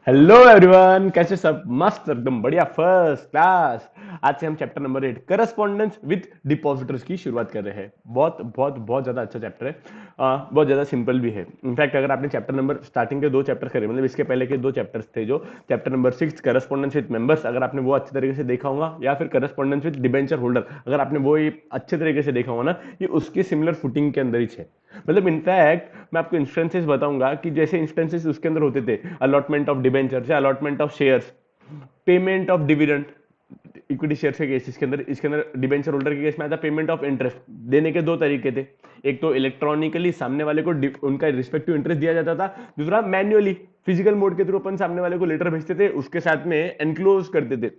Hello everyone, कैसे सब? मस्त, एकदम बढ़िया, फर्स्ट क्लास। आज से हम chapter number 8 correspondence with depositors की शुरुआत कर रहे हैं। बहुत बहुत बहुत ज्यादा अच्छा चैप्टर है। बहुत ज्यादा सिंपल भी है। इनफैक्ट अगर आपने चैप्टर नंबर स्टार्टिंग के दो चैप्टर करे, मतलब इसके पहले के दो चैप्टर्स थे, जो chapter number 6 correspondence with members, अगर आपने वो अच्छे तरीके से देखा होगा, या फिर करस्पॉन्डेंस विद डिबेंचर होल्डर अगर आपने वो ये अच्छे तरीके से देखा होगा ना, ये उसकी सिमिलर फुटिंग के अंदर ही है। मतलब इनफैक्ट मैं आपको इंस्टेंसेस बताऊंगा कि जैसे इंस्टेंसेस उसके अंदर होते थे, अलॉटमेंट ऑफ डिबेंचर या allotment of shares, payment of dividend, equity share के केस इसके अंदर डिबेंचर होल्डर के केस में आता पेमेंट ऑफ इंटरेस्ट। देने के दो तरीके थे, एक तो इलेक्ट्रॉनिकली सामने वाले को उनका रिस्पेक्टिव इंटरेस्ट दिया जाता था, दूसरा मैन्युअली फिजिकल मोड के थ्रू अपन सामने वाले को लेटर भेजते थे, उसके साथ में एनक्लोज करते थे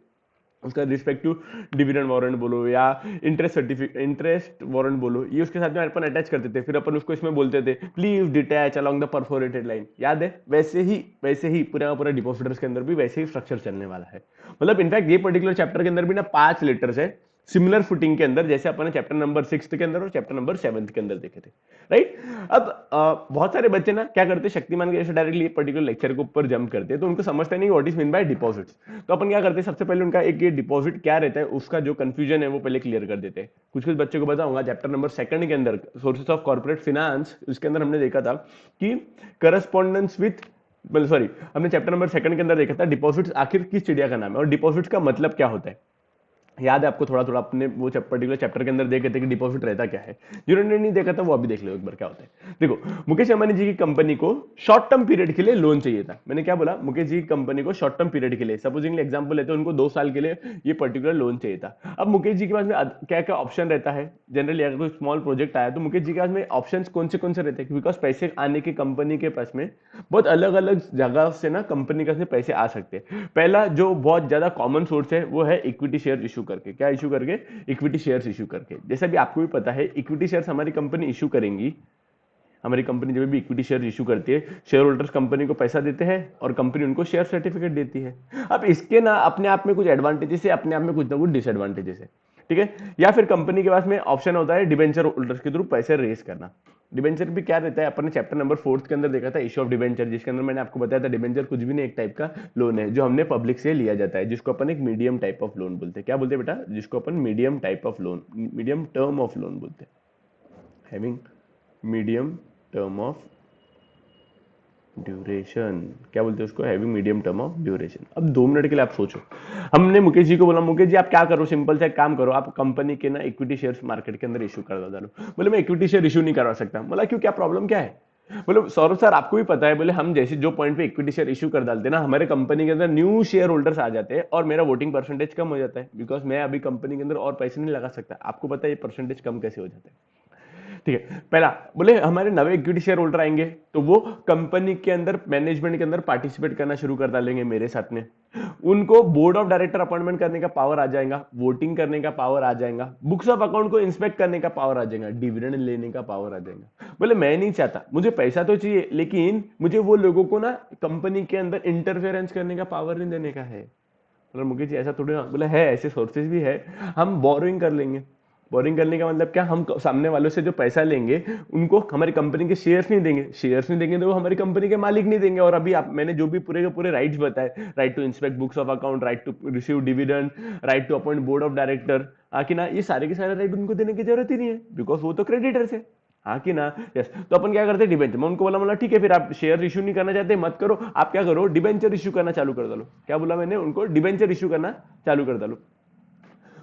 उसका रिस्पेक्टिव डिविडेंड वारंट बोलो या इंटरेस्ट वारंट बोलो, ये उसके साथ में अपन अटैच करते थे। फिर अपन उसको इसमें बोलते थे please detach along the perforated line. याद है? वैसे ही पूरा का पूरा डिपॉजिटर्स के अंदर भी वैसे ही स्ट्रक्चर चलने वाला है। मतलब इनफैक्ट ये पर्टिकुलर चैप्टर के अंदर भी ना 5 लेटर्स है सिमिलर फुटिंग के अंदर, जैसे अपन ने चैप्टर नंबर 6 के अंदर और चैप्टर नंबर 7 के अंदर देखे थे। राइट? अब बहुत सारे बच्चे ना क्या करते, शक्तिमान के जैसे डायरेक्टली पर्टिकुलर लेक्चर के ऊपर जंप करते हैं, तो उनको समझते नहीं what is mean by deposits. तो अपन क्या करते हैं, सबसे पहले उनका एक ये डिपॉजिट क्या रहता है उसका जो कंफ्यूजन है वो पहले क्लियर कर देते हैं। कुछ कुछ बच्चों को बताऊंगा, चैप्टर नंबर 2 के अंदर सोर्सेस ऑफ कॉर्पोरेट फिनेंस, उसके अंदर हमने देखा था कि करस्पॉन्डेंस विथ, सॉरी, हमने चैप्टर नंबर 2 के अंदर देखा था डिपॉजिट्स आखिर किस चिड़िया का नाम है और डिपॉजिट्स का मतलब क्या होता है। याद है आपको? थोड़ा थोड़ा अपने वो पर्टिकुलर चैप्टर के अंदर देखे थे कि डिपॉजिट रहता क्या है। जिन्होंने नहीं देखा था वो अभी देख लो एक बार क्या होता है। देखो, मुकेश अंबानी जी की कंपनी को शॉर्ट टर्म पीरियड के लिए लोन चाहिए था। मैंने क्या बोला? मुकेश जी की कंपनी को शॉर्ट टर्म पीरियड के लिए, सपोजिंगली एग्जांपल लेते हैं, उनको 2 साल के लिए ये पर्टिकुलर लोन चाहिए था। अब मुकेश जी के पास में क्या क्या ऑप्शन रहता है जनरली, अगर कोई स्मॉल प्रोजेक्ट आया तो मुकेश जी के पास में ऑप्शन कौन से रहते हैं, बिकॉज पैसे आने की कंपनी के पास में बहुत अलग अलग जगह से ना कंपनी के पास में पैसे आ सकते हैं। पहला जो बहुत ज्यादा कॉमन सोर्स है वो है इक्विटी शेयर इशू करके। क्या इशू करके? इक्विटी शेयर्स इशू करके। जैसा भी आपको भी पता है, इक्विटी शेयर्स हमारी कंपनी इशू करेंगी। हमारी कंपनी जब भी इक्विटी शेयर इशू करती है, शेयर होल्डर्स कंपनी को पैसा देते हैं और कंपनी उनको शेयर सर्टिफिकेट देती है। अब इसके ना अपने आप में कुछ एडवांटेजेस है, अपने आप में कुछ ना कुछ डिसएडवांटेजेस है। ठीक है? या फिर कंपनी के पास में ऑप्शन होता है डिबेंचर होल्डर्स के थ्रू पैसे रेज करना। डिबेंचर भी क्या रहता है, अपन ने चैप्टर नंबर 4 के अंदर देखा था, इशू ऑफ डिबेंचर, जिसके अंदर मैंने आपको बताया था डिबेंचर कुछ भी नहीं, एक टाइप का लोन है जो हमने पब्लिक से लिया जाता है, जिसको अपन एक मीडियम टाइप ऑफ लोन बोलते हैं। क्या बोलते हैं बेटा? जिसको अपन medium type of loan, medium term of loan बोलते हैं। Having medium term of duration. क्या बोलते हैं उसको? Having medium term of duration. अब 2 मिनट के लिए आप सोचो, हमने मुकेश जी को बोला मुकेश जी आप क्या करो, सिंपल सा एक काम करो, आप कंपनी के ना इक्विटी शेयर्स मार्केट के अंदर इशू कर दो। बोले मैं इक्विटी शेयर इशू नहीं करवा सकता। बोला क्यों, क्या प्रॉब्लम क्या है? बोले सौरभ सर आपको भी पता है, बोले हम जैसे जो पॉइंट पे इक्विटी शेयर इशू कर डालते हैं ना, हमारे कंपनी के अंदर न्यू शेयर होल्डर्स आ जाते हैं और मेरा वोटिंग परसेंटेज कम हो जाता है, बिकॉज मैं अभी कंपनी के अंदर और पैसे नहीं लगा सकता। आपको पता है ये परसेंटेज कम कैसे हो जाता है? ठीक है, पहला बोले हमारे नवे इक्विटी शेयर होल्डर आएंगे तो वो कंपनी के अंदर मैनेजमेंट के अंदर पार्टिसिपेट करना शुरू कर डालेंगे मेरे साथ में। उनको बोर्ड ऑफ डायरेक्टर अपॉइंटमेंट करने का पावर आ जाएगा, वोटिंग करने का पावर आ जाएगा, बुक्स ऑफ अकाउंट को इंस्पेक्ट करने का पावर आ जाएगा, डिविडेंड लेने का पावर आ जाएगा। बोले मैं नहीं चाहता, मुझे पैसा तो चाहिए लेकिन मुझे वो लोगों को ना कंपनी के अंदर इंटरफेरेंस करने का पावर नहीं देने का है। बोला मुकेश जी ऐसा थोड़ी ना। बोला है, ऐसे सोर्सेज भी है, हम बोरोइंग कर लेंगे। बोरिंग करने का मतलब क्या, हम सामने वालों से जो पैसा लेंगे उनको हमारी कंपनी के शेयर्स नहीं देंगे, शेयर्स नहीं देंगे तो वो हमारी कंपनी के मालिक नहीं देंगे। और अभी आप मैंने जो भी पूरे के पूरे राइट्स बताए, right to inspect books of account, right to receive dividend, right to appoint board of director, हाँ कि ना, ये सारे के सारे राइट उनको देने की जरूरत ही नहीं है, बिकॉज वो तो क्रेडिटर्स है। हाँ कि ना? यस। तो अपन क्या करते हैं, डिबेंचर। मैं उनको बोला ठीक है, फिर आप शेयर इशू नहीं करना चाहते मत करो, आप क्या करो, डिबेंचर इशू करना चालू कर दो। क्या बोला मैंने उनको? डिबेंचर इशू करना चालू कर दो।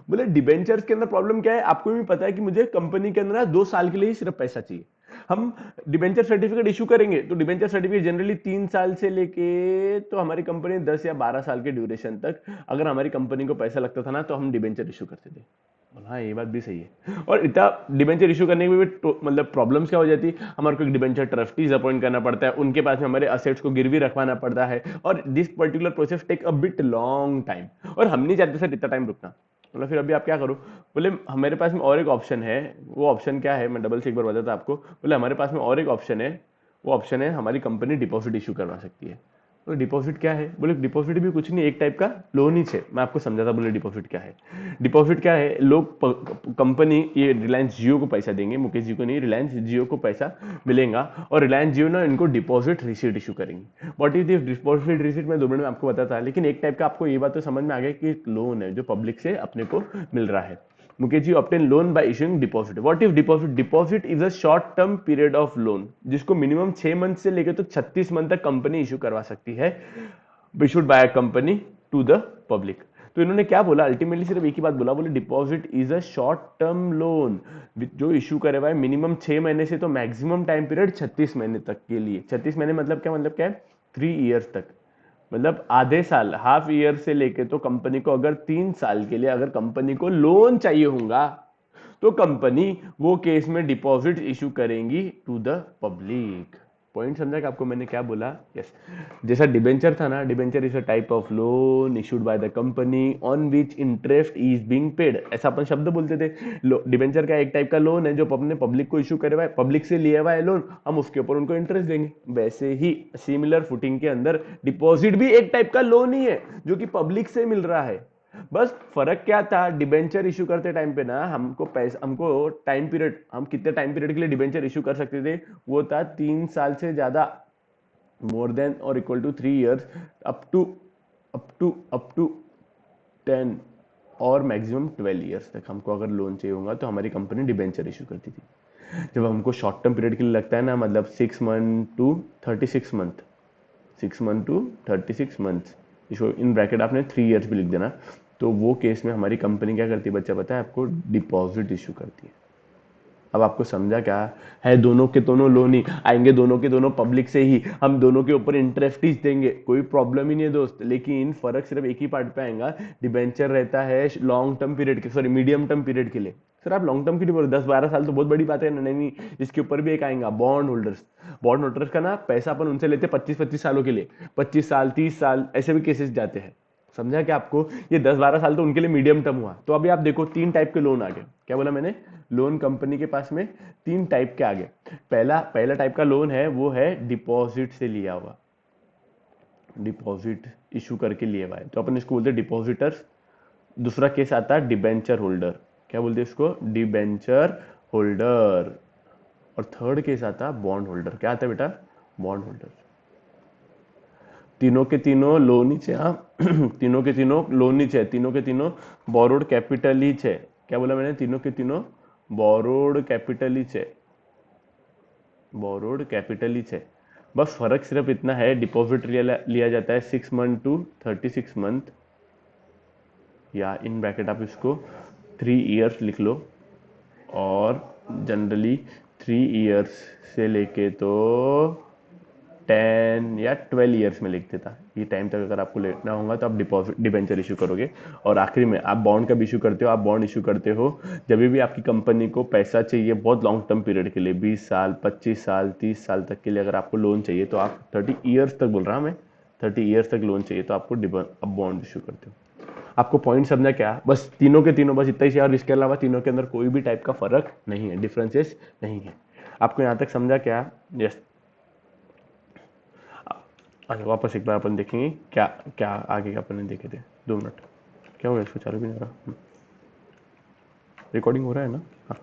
बोले डिबेंचर्स के अंदर प्रॉब्लम क्या है, आपको भी पता है कि मुझे कंपनी के अंदर 2 साल के लिए ही सिर्फ पैसा चाहिए। हम डिबेंचर सर्टिफिकेट इशू करेंगे तो डिबेंचर सर्टिफिकेट जनरली 3 साल से लेके तो हमारी कंपनी 10 या 12 साल के ड्यूरेशन तक, अगर हमारी कंपनी को पैसा लगता था ना तो हम डिबेंचर इशू करते थे। हाँ ये बात भी सही है। और इतना डिबेंचर इशू करने में भी मतलब प्रॉब्लम्स क्या हो जाती है, हमारे को एक डिबेंचर ट्रस्टीज अपॉइंट करना पड़ता है, उनके पास में हमारे असेट्स को गिरवी रखवाना पड़ता है, और this particular process take a bit long time, और हम नहीं चाहते सर इतना टाइम रुकना। मतलब फिर अभी आप क्या करो? बोले हमारे पास में और एक ऑप्शन है। वो ऑप्शन क्या है, मैं डबल से एक बार बताता आपको। बोले हमारे पास में और एक ऑप्शन है, वो ऑप्शन है हमारी कंपनी डिपॉजिट इशू करवा सकती है। तो डिपॉजिट क्या है? बोले डिपॉजिट भी कुछ नहीं, एक टाइप का लोन ही है। मैं आपको समझाता बोले डिपॉजिट क्या है। डिपॉजिट क्या है? लोग कंपनी ये रिलायंस जियो को पैसा देंगे, मुकेश जी को नहीं, रिलायंस जियो को पैसा मिलेगा और रिलायंस जियो ना इनको डिपॉजिट रिसीट इशू करेंगे। What is this deposit receipt? मैं 2 मिनट में आपको बताता, लेकिन एक टाइप का आपको ये बात तो समझ में आ गया कि एक लोन है जो पब्लिक से अपने को मिल रहा है। Mukesh ji obtain loan by issuing deposit. What is deposit? Deposit is a short term period of loan जिसको मिनिमम 6 मंथ से लेकर तो 36 मंथ तक कंपनी इशू करवा सकती है, issued by a company to the public. तो इन्होंने क्या बोला? अल्टीमेटली सिर्फ एक ही बात बोला, बोले deposit is a short term loan जो इशू करे हुआ है मिनिमम 6 महीने से तो मैक्सिमम टाइम पीरियड 36 महीने तक के लिए। 36 महीने मतलब क्या है? 3 इयर्स तक, मतलब आधे साल, हाफ ईयर से लेके तो कंपनी को अगर 3 साल के लिए अगर कंपनी को लोन चाहिए होगा तो कंपनी वो केस में डिपॉजिट इशू करेंगी टू द पब्लिक। पॉइंट समझा कि आपको मैंने क्या बोला? यस। जैसा डिबेंचर था ना, debenture is a type of loan issued by the company on which interest is being paid, ऐसा अपन शब्द बोलते थे। डिबेंचर का एक टाइप का लोन है जो अपने पब्लिक को इशू करे हुआ है, पब्लिक से लिया हुआ है लोन, हम उसके ऊपर उनको इंटरेस्ट देंगे। वैसे ही सिमिलर फुटिंग के अंदर डिपॉजिट भी एक टाइप का लोन ही है जो कि पब्लिक से मिल रहा है। बस फर्क क्या था? डिबेंचर इशू करते टाइम पे ना हमको पैसा, हमको टाइम पीरियड, हम कितने टाइम पीरियड के लिए डिबेंचर इशू कर सकते थे? वो था 3 साल से ज्यादा, मोर देन और equal to 3 years, up to 10 और मैक्सिमम 12 इयर्स तक हमको अगर लोन चाहिए होगा तो हमारी कंपनी डिबेंचर इशू करती थी। जब हमको शॉर्ट टर्म पीरियड के लिए लगता है ना, मतलब 6 month to 36 month, 6 month to 36 month, इसको इन ब्रैकेट आपने 3 इयर्स भी लिख देना, तो वो केस में हमारी कंपनी क्या करती है बच्चा पता है आपको? डिपॉजिट इशू करती है। अब आपको समझा क्या है? दोनों के दोनों लोन ही आएंगे, दोनों के दोनों पब्लिक से ही, हम दोनों के ऊपर इंटरेस्ट ही देंगे, कोई प्रॉब्लम ही नहीं है दोस्त। लेकिन फर्क सिर्फ एक ही पार्ट पे आएगा, डिबेंचर रहता है लॉन्ग टर्म पीरियड के, सॉरी मीडियम टर्म पीरियड के लिए। सर आप लॉन्ग टर्म की बोलो, 10-12 साल तो बहुत बड़ी बात है। नहीं नहीं, इसके ऊपर भी एक आएगा बॉन्ड होल्डर्स। बॉन्ड होल्डर्स का ना पैसा अपन उनसे लेते 25-25 सालों के लिए, 25 साल 30 साल ऐसे भी केसेस जाते हैं। समझा क्या आपको? ये 10-12 साल तो उनके लिए मीडियम टर्म हुआ। तो अभी आप देखो 3 टाइप के लोन आ गए। क्या बोला मैंने? लोन कंपनी के पास में 3 टाइप के आ गए। पहला टाइप का लोन है वो है डिपॉजिट से लिया हुआ, डिपॉजिट इशू करके लिया हुआ है तो अपन इसको बोलते हैं डिपॉजिटर्स। दूसरा केस आता है डिबेंचर होल्डर, क्या बोलते हैं इसको? Debenture holder. और थर्ड केस आता है बॉन्ड होल्डर। क्या आता है बेटा? Bond holder. तीनों के तीनों लोन ही है, तीनों के तीनों लोन ही है, तीनों के तीनों बोरोड कैपिटल ही है। क्या बोला मैंने? तीनों के तीनों बोरोड कैपिटल ही है, बोरोड कैपिटल ही है। बस फर्क सिर्फ इतना है, डिपॉजिट लिया जाता है 6 मंथ टू 36 मंथ, या इन ब्रैकेट आप इसको 3 इयर्स लिख लो, और जनरली 3 इयर्स से लेके तो 10 या 12 इयर्स में लिख देता। ये टाइम तक अगर आपको लेना होगा तो आप डिपॉजिट डिबेंचर इशू करोगे। और आखिरी में आप बॉन्ड कब इशू करते हो? आप बॉन्ड इशू करते हो जब भी आपकी कंपनी को पैसा चाहिए बहुत लॉन्ग टर्म पीरियड के लिए, 20 साल 25 साल 30 साल तक के लिए अगर आपको लोन चाहिए तो आप 30 इयर्स तक बोल रहा हूँ मैं, 30 इयर्स तक लोन चाहिए तो आपको अब बॉन्ड इशू करते हो। आपको पॉइंट समझा क्या? बस तीनों के तीनों बस इतना ही चाहिए, और इसके अलावा तीनों के अंदर कोई भी टाइप का फर्क नहीं है, डिफरेंसेस नहीं है। आपको यहाँ तक समझा क्या? यस। अच्छा वापस एक बार अपन देखेंगे क्या क्या आगे का अपन ने देखे थे। 2 मिनट, क्या हो गया? इसको चालू भी नहीं रहा, रिकॉर्डिंग हो रहा है ना? हाँ।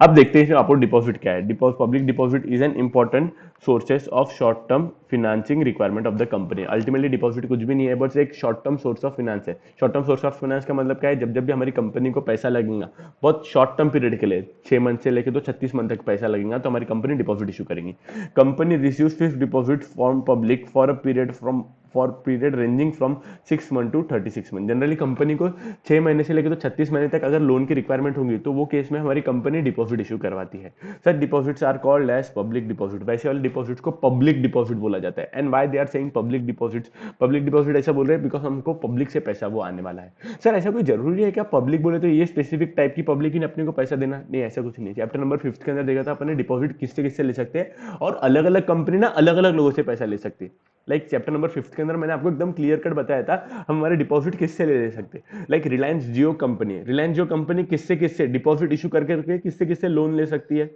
अब देखते हैं आपको डिपॉजिट क्या है। Deposit, public deposit is an important sources of short term financing requirement of the company. Ultimately deposit कुछ भी नहीं है, बस एक short term source of finance है। Short term source of finance का मतलब क्या है? जब जब भी हमारी कंपनी को पैसा लगेगा बहुत शॉर्ट टर्म पीरियड के लिए, 6 मंथ से लेकर तो 36 मंथ तक पैसा लगेगा, तो हमारी कंपनी डिपॉजिट इशू करेंगी। Company receives fixed deposit from public for a period ranging from 6 month to 36 month. Generally company को 6 महीने से लेकर तो 36 महीने तक अगर लोन की रिक्वायरमेंट होगी तो वो केस में हमारी कंपनी डिपॉजिट इशू करवाती है। Sir deposits are called as public deposit. वैसे वाले डिपॉजिट्स को पब्लिक डिपॉजिट बोला जाता है। And why they are saying public deposits? Public deposit ऐसा बोल रहे हैं बिकॉज हमको पब्लिक से पैसा वो आने वाला है। सर ऐसा कोई जरूरी है क्या पब्लिक बोले तो ये स्पेसिफिक टाइप की पब्लिक ही अपने को पैसा देना? नहीं, ऐसा कुछ नहीं। चैप्टर नंबर 5 के अंदर देखा था अपने डिपॉजिट किससे किससे ले सकते हैं, और अलग अलग कंपनी ना अलग अलग लोगों से पैसा ले सकती है। लाइक चैप्टर नंबर 5 के अंदर मैंने आपको एकदम क्लियर कट बताया था हम हमारे डिपॉजिट किससे ले सकते। लाइक रिलायंस जियो कंपनी है, रिलायंस जियो कंपनी किससे किससे डिपॉजिट इशू करके किससे किससे लोन ले सकती है?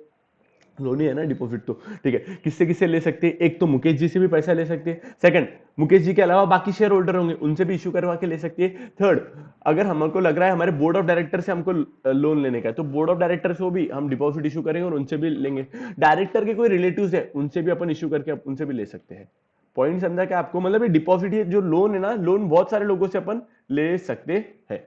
लोन ही है ना डिपॉजिट तो। ठीक है, किससे किससे ले सकते हैं? एक तो मुकेश जी से भी पैसा ले सकते हैं। सेकंड, मुकेश जी के अलावा बाकी शेयर होल्डर होंगे, उनसे भी इशू करवा के ले सकती है। थर्ड, अगर हमको लग रहा है हमारे बोर्ड ऑफ डायरेक्टर से हमको लोन लेने का है, तो बोर्ड ऑफ डायरेक्टर से भी हम डिपॉजिट इशू करेंगे और उनसे भी लेंगे। डायरेक्टर के कोई रिलेटिव्स है, उनसे भी अपन इशू करके उनसे भी ले सकते हैं। पॉइंट समझा क्या आपको? मतलब ये डिपॉजिट, जो लोन है ना, लोन बहुत सारे लोगों से अपन ले सकते हैं।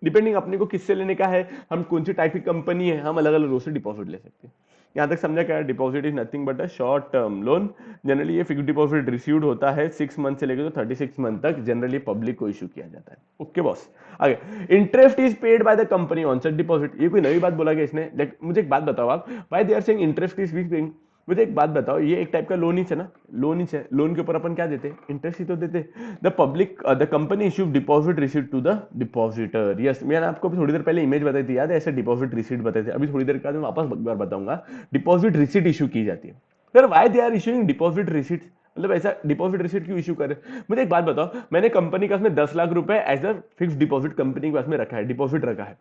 डिपेंडिंग अपने को किससे लेने का है, हम कौन सी टाइप की कंपनी है, हम अलग अलग लोग से डिपॉजिट ले सकते हैं। यहां तक समझा क्या? Deposit is nothing but a short term loan. Generally ये फिक्स डिपॉजिट रिसीव्ड होता है 6 मंथ से लेकर तो 36 मंथ तक, जनरली पब्लिक को इशू किया जाता है। ओके बॉस, आगे। Interest is paid by the company on such deposit. ये कोई नई बात बोला गया इसने? मुझे एक बात बताओ आप, why they are saying interest is paying? मुझे एक बात बताओ, ये एक टाइप का लोन ही है ना, लोन ही है। लोन के ऊपर अपन क्या देते हैं? इंटरेस्ट ही तो देते हैं। The company issue deposit receipt to the depositor. Yes, मैंने आपको भी थोड़ी देर पहले इमेज बताई थी, याद है? ऐसे डिपॉजिट रिसीट बताए थे। अभी थोड़ी देर बाद मैं वापस एक बार बताऊंगा। डिपॉजिट रिसीट इशू की जाती है। Sir why they are issuing deposit receipt? मतलब ऐसा डिपॉजिट रिसीट क्यों इशू करे? मुझे एक बात बताओ, मैंने कंपनी का उसमें 10 लाख रुपए as a fix deposit company के पास में रखा है, डिपॉजिट रखा है।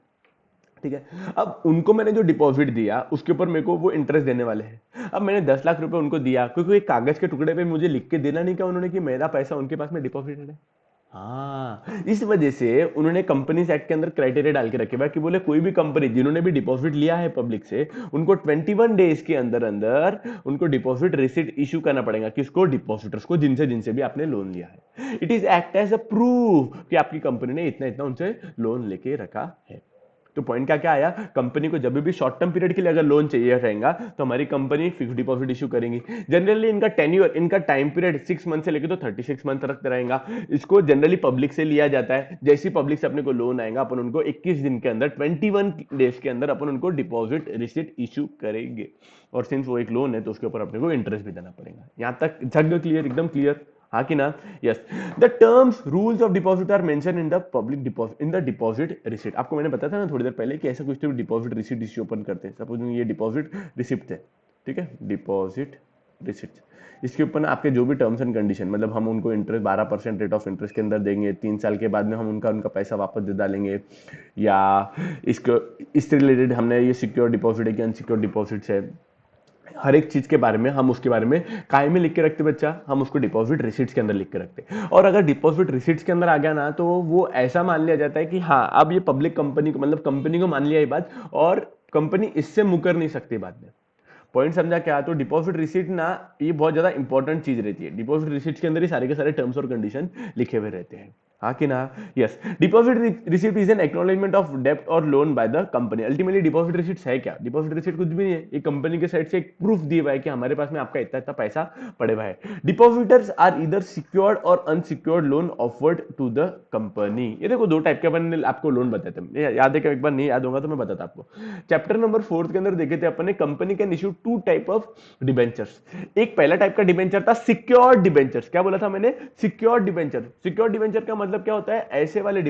ठीक है, अब उनको मैंने जो डिपॉजिट दिया उसके ऊपर मेरे को वो इंटरेस्ट देने वाले हैं। अब मैंने 10 लाख रुपए उनको दिया, क्योंकि एक कागज के टुकड़े पे मुझे लिख के देना नहीं क्या उन्होंने कि मेरा पैसा उनके पास में डिपॉजिटेड है। हाँ, इस वजह से उन्होंने कंपनीज एक्ट के अंदर क्राइटेरिया डाल के रखे हुए कि बोले कोई भी कंपनी जिन्होंने भी डिपॉजिट लिया है पब्लिक से, उनको 21 डेज के अंदर अंदर उनको डिपॉजिट रिसिट इशू करना पड़ेगा। किसको? डिपॉजिटर्स को, जिनसे जिनसे भी आपने लोन लिया है। It is act as a proof कि आपकी कंपनी ने इतना इतना उनसे लोन लेके रखा है। तो पॉइंट क्या क्या आया? कंपनी को जब भी शॉर्ट टर्म पीरियड के लिए अगर लोन चाहिए रहेगा तो हमारी कंपनी फिक्स डिपॉजिट इशू करेंगी। जनरली इनका टेन्योर, इनका टाइम पीरियड 6 मंथ से लेकर तो 36 मंथ तक रहेगा। इसको जनरली पब्लिक से लिया जाता है। जैसी पब्लिक से अपने को लोन आएगा, अपन उनको 21 दिन के अंदर, 21 डेज के अंदर अपन उनको डिपॉजिट रिसिट इशू करेंगे। और सिंस वो एक लोन है तो उसके ऊपर अपने को इंटरेस्ट भी देना पड़ेगा। यहां तक जग क्लियर, एकदम क्लियर? हाँ कि ना? Yes. The terms rules of deposit are mention in the public deposit, in the deposit receipt. आपको मैंने बताया था ना थोड़ी देर पहले कि ऐसा कुछ तो डिपॉजिट रिसिप्ट इश्यू ओपन करते हैं। सपोज ये डिपॉजिट रिसिप्ट है, ठीक है, डिपॉजिट रिसिप्ट। इसके ऊपर ना आपके जो भी टर्म्स एंड कंडीशन, मतलब हम उनको इंटरेस्ट 12% रेट ऑफ इंटरेस्ट के अंदर देंगे, 3 साल के बाद में हम उनका उनका पैसा वापस दे डालेंगे, या इसको इससे रिलेटेड हमने ये सिक्योर डिपॉजिट है कि अनसिक्योर डिपॉजिट्स है, हर एक चीज के बारे में हम उसके बारे में काय में लिख के रखते बच्चा, हम उसको डिपॉजिट रिसीट्स के अंदर लिख के रखते। और अगर डिपॉजिट रिसीट्स के अंदर आ गया ना तो वो ऐसा मान लिया जाता है कि हाँ अब ये पब्लिक कंपनी को, मतलब कंपनी को मान लिया ये बात, और कंपनी इससे मुकर नहीं सकती बाद में। पॉइंट समझा क्या? तो डिपॉजिट रिसीट ना, ये बहुत ज्यादा इंपॉर्टेंट चीज रहती है। डिपॉजिट रिसीट के अंदर ही सारे के सारे टर्म्स और कंडीशन लिखे हुए रहते हैं। हाँ कि ना? Yes. Deposit receipt is an acknowledgement of डेप्ट और loan by the company. Ultimately deposit receipt है क्या? डिपॉजिट रिसीट कुछ भी नहीं है, एक कंपनी के साइड से एक प्रूफ दिया हुआ है कि हमारे पास में आपका इतना इतना पैसा पड़े हुआ है। डिपॉजिटर्स आर इधर सिक्योर्ड और unsecured loan offered to the company. ये देखो दो टाइप के अपन आपको लोन बताते हैं, याद है क्या? एक बार नहीं याद होगा तो मैं बताता आपको। चैप्टर नंबर 4 के अंदर देखे थे अपन ने, company can issue 2 type of debentures. एक पहला टाइप का डिबेंचर था सिक्योर्ड डिबेंचर्स। क्या बोला था मैंने? Secured debenture. सिक्योर्ड डिबेंचर का मतलब क्या होता है? ऐसे वाले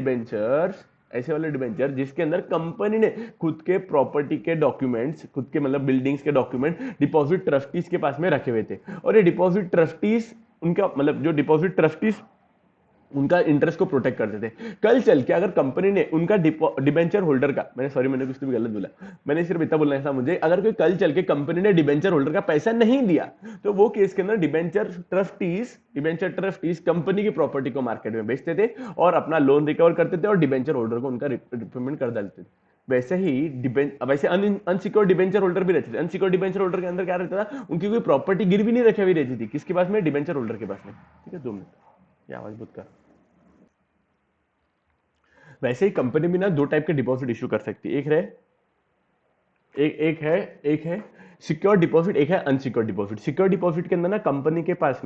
डिबेंचर जिसके अंदर कंपनी ने खुद के प्रॉपर्टी के डॉक्यूमेंट्स, खुद के मतलब बिल्डिंग्स के डॉक्यूमेंट डिपॉजिट ट्रस्टीज के पास में रखे हुए थे, और ये डिपॉजिट ट्रस्टीज उनका मतलब जो डिपॉजिट ट्रस्टीज उनका इंटरेस्ट को प्रोटेक्ट करते थे। कल चल के अगर कंपनी ने उनका डिबेंचर होल्डर का, मैंने कुछ तो भी गलत बोला, मैंने सिर्फ इतना बोलना था मुझे, अगर कोई कल चल के कंपनी ने डिबेंचर होल्डर का पैसा नहीं दिया तो वो केस के अंदर डिबेंचर ट्रस्टीज कंपनी की प्रॉपर्टी को मार्केट में बेचते थे और अपना लोन रिकवर करते थे और डिबेंचर होल्डर को उनका रिपेमेंट कर डालते थे। वैसे अनसिक्योर्ड डिबेंचर होल्डर भी रहते थे। अनसिक्योर्ड डिबेंचर होल्डर के अंदर क्या रहता था? उनकी कोई प्रॉपर्टी गिरवी नहीं रखी हुई रहती थी। किसके पास में? डिबेंचर होल्डर के पास में। ठीक है, 2 मिनट, ये आवाज बुत कर। वैसे ही कंपनी भी ना 2 टाइप के डिपॉजिट इशू कर सकती है। एक है सिक्योर डिपॉजिट, एक है अनसिक्योर डिपॉजिट। सिक्योर डिपॉजिट के अंदर ना कंपनी के पास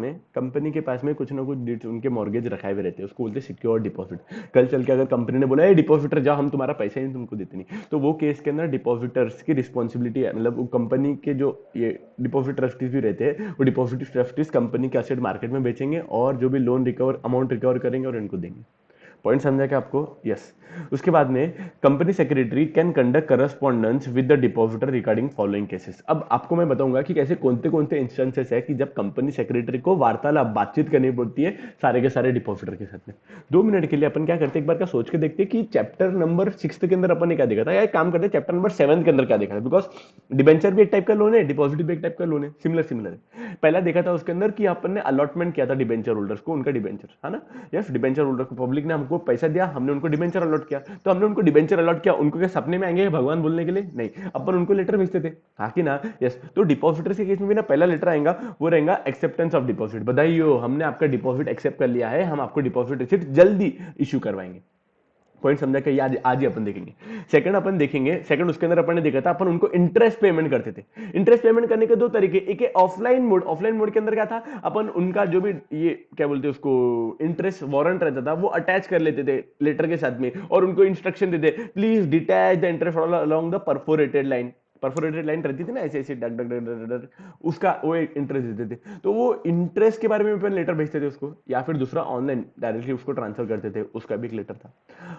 में कुछ ना कुछ उनके मॉर्गेज रखाए हुए रहते हैं, उसको बोलते हैं सिक्योर डिपॉजिट। कल चल के अगर कंपनी ने बोला है डिपॉजिटर जाओ, हम तुम्हारा पैसा ही तुमको देते नहीं, तो वो केस के अंदर डिपॉजिटर्स की रिस्पॉन्सिबिलिटी है। मतलब कंपनी के जो ये डिपॉजिट ट्रस्टीज भी रहते हैं, वो डिपॉजिट ट्रस्टीज कंपनी के असेट मार्केट में बेचेंगे और जो भी लोन रिकवर अमाउंट रिकवर करेंगे और इनको देंगे। पॉइंट समझा क्या आपको? यस। उसके बाद में company secretary can conduct correspondence with the depositor regarding following cases. अब आपको मैं बताऊंगा कि कैसे कौन से इंस्टेंसेस है कि जब कंपनी सेक्रेटरी को वार्तालाप बातचीत करनी पड़ती है सारे के सारे डिपॉजिटर के साथ में। 2 मिनट के लिए अपन क्या करते हैं, एक बार का सोच के देखते हैं कि चैप्टर नंबर 6 के अंदर अपन ने क्या देखा था, या एक काम करते हैं चैप्टर नंबर 7 के अंदर क्या देखा था, बिकॉज डिबेंचर भी एक टाइप का लोन है, डिपॉजिट भी एक टाइप का लोन है, सिमिलर सिमिलर है। पहला देखा था उसके अंदर कि अपन ने अलॉटमेंट किया था डिबेंचर होल्डर्स को उनका डिबेंचर, है ना? यस, डिबेंचर होल्डर को पब्लिक ने हमको पैसा दिया, हमने उनको डिबेंचर अलॉट किया, तो हमने उनको डिबेंचर अलॉट किया, उनको क्या सपने में आएंगे भगवान बोलने के लिए? नहीं, अपन उनको लेटर भेजते थे, हाँ कि ना? यस। तो डिपॉजिटर के केस में भी ना पहला लेटर आएगा, वो रहेगा एक्सेप्टेंस ऑफ डिपॉजिट, बधाई हो हमने आपका डिपॉजिट एक्सेप्ट कर लिया है, हम आपको डिपॉजिट रिसिप्ट जल्दी इशू करवाएंगे। पॉइंट समझा कि आज ही अपन देखेंगे। सेकंड अपन देखेंगे, सेकंड उसके अंदर अपन ने देखा था अपन उनको इंटरेस्ट पेमेंट करते थे। इंटरेस्ट पेमेंट करने के 2 तरीके, एक है ऑफलाइन मोड। ऑफलाइन मोड के अंदर क्या था, अपन उनका जो भी ये क्या बोलते हैं उसको, इंटरेस्ट वारंट रहता था वो अटैच कर लेते थे लेटर के साथ में, और उनको इंस्ट्रक्शन देते please detach the interest along the perforated line. Perforated line रहती थी ना ऐसे ऐसे डग डग डग डग डग, उसका वो एक इंटरेस्ट देते थे। तो वो इंटरेस्ट के बारे में अपन लेटर भेजते थे उसको, या फिर दूसरा ऑनलाइन डायरेक्टली उसको ट्रांसफर करते थे, उसका भी एक लेटर था।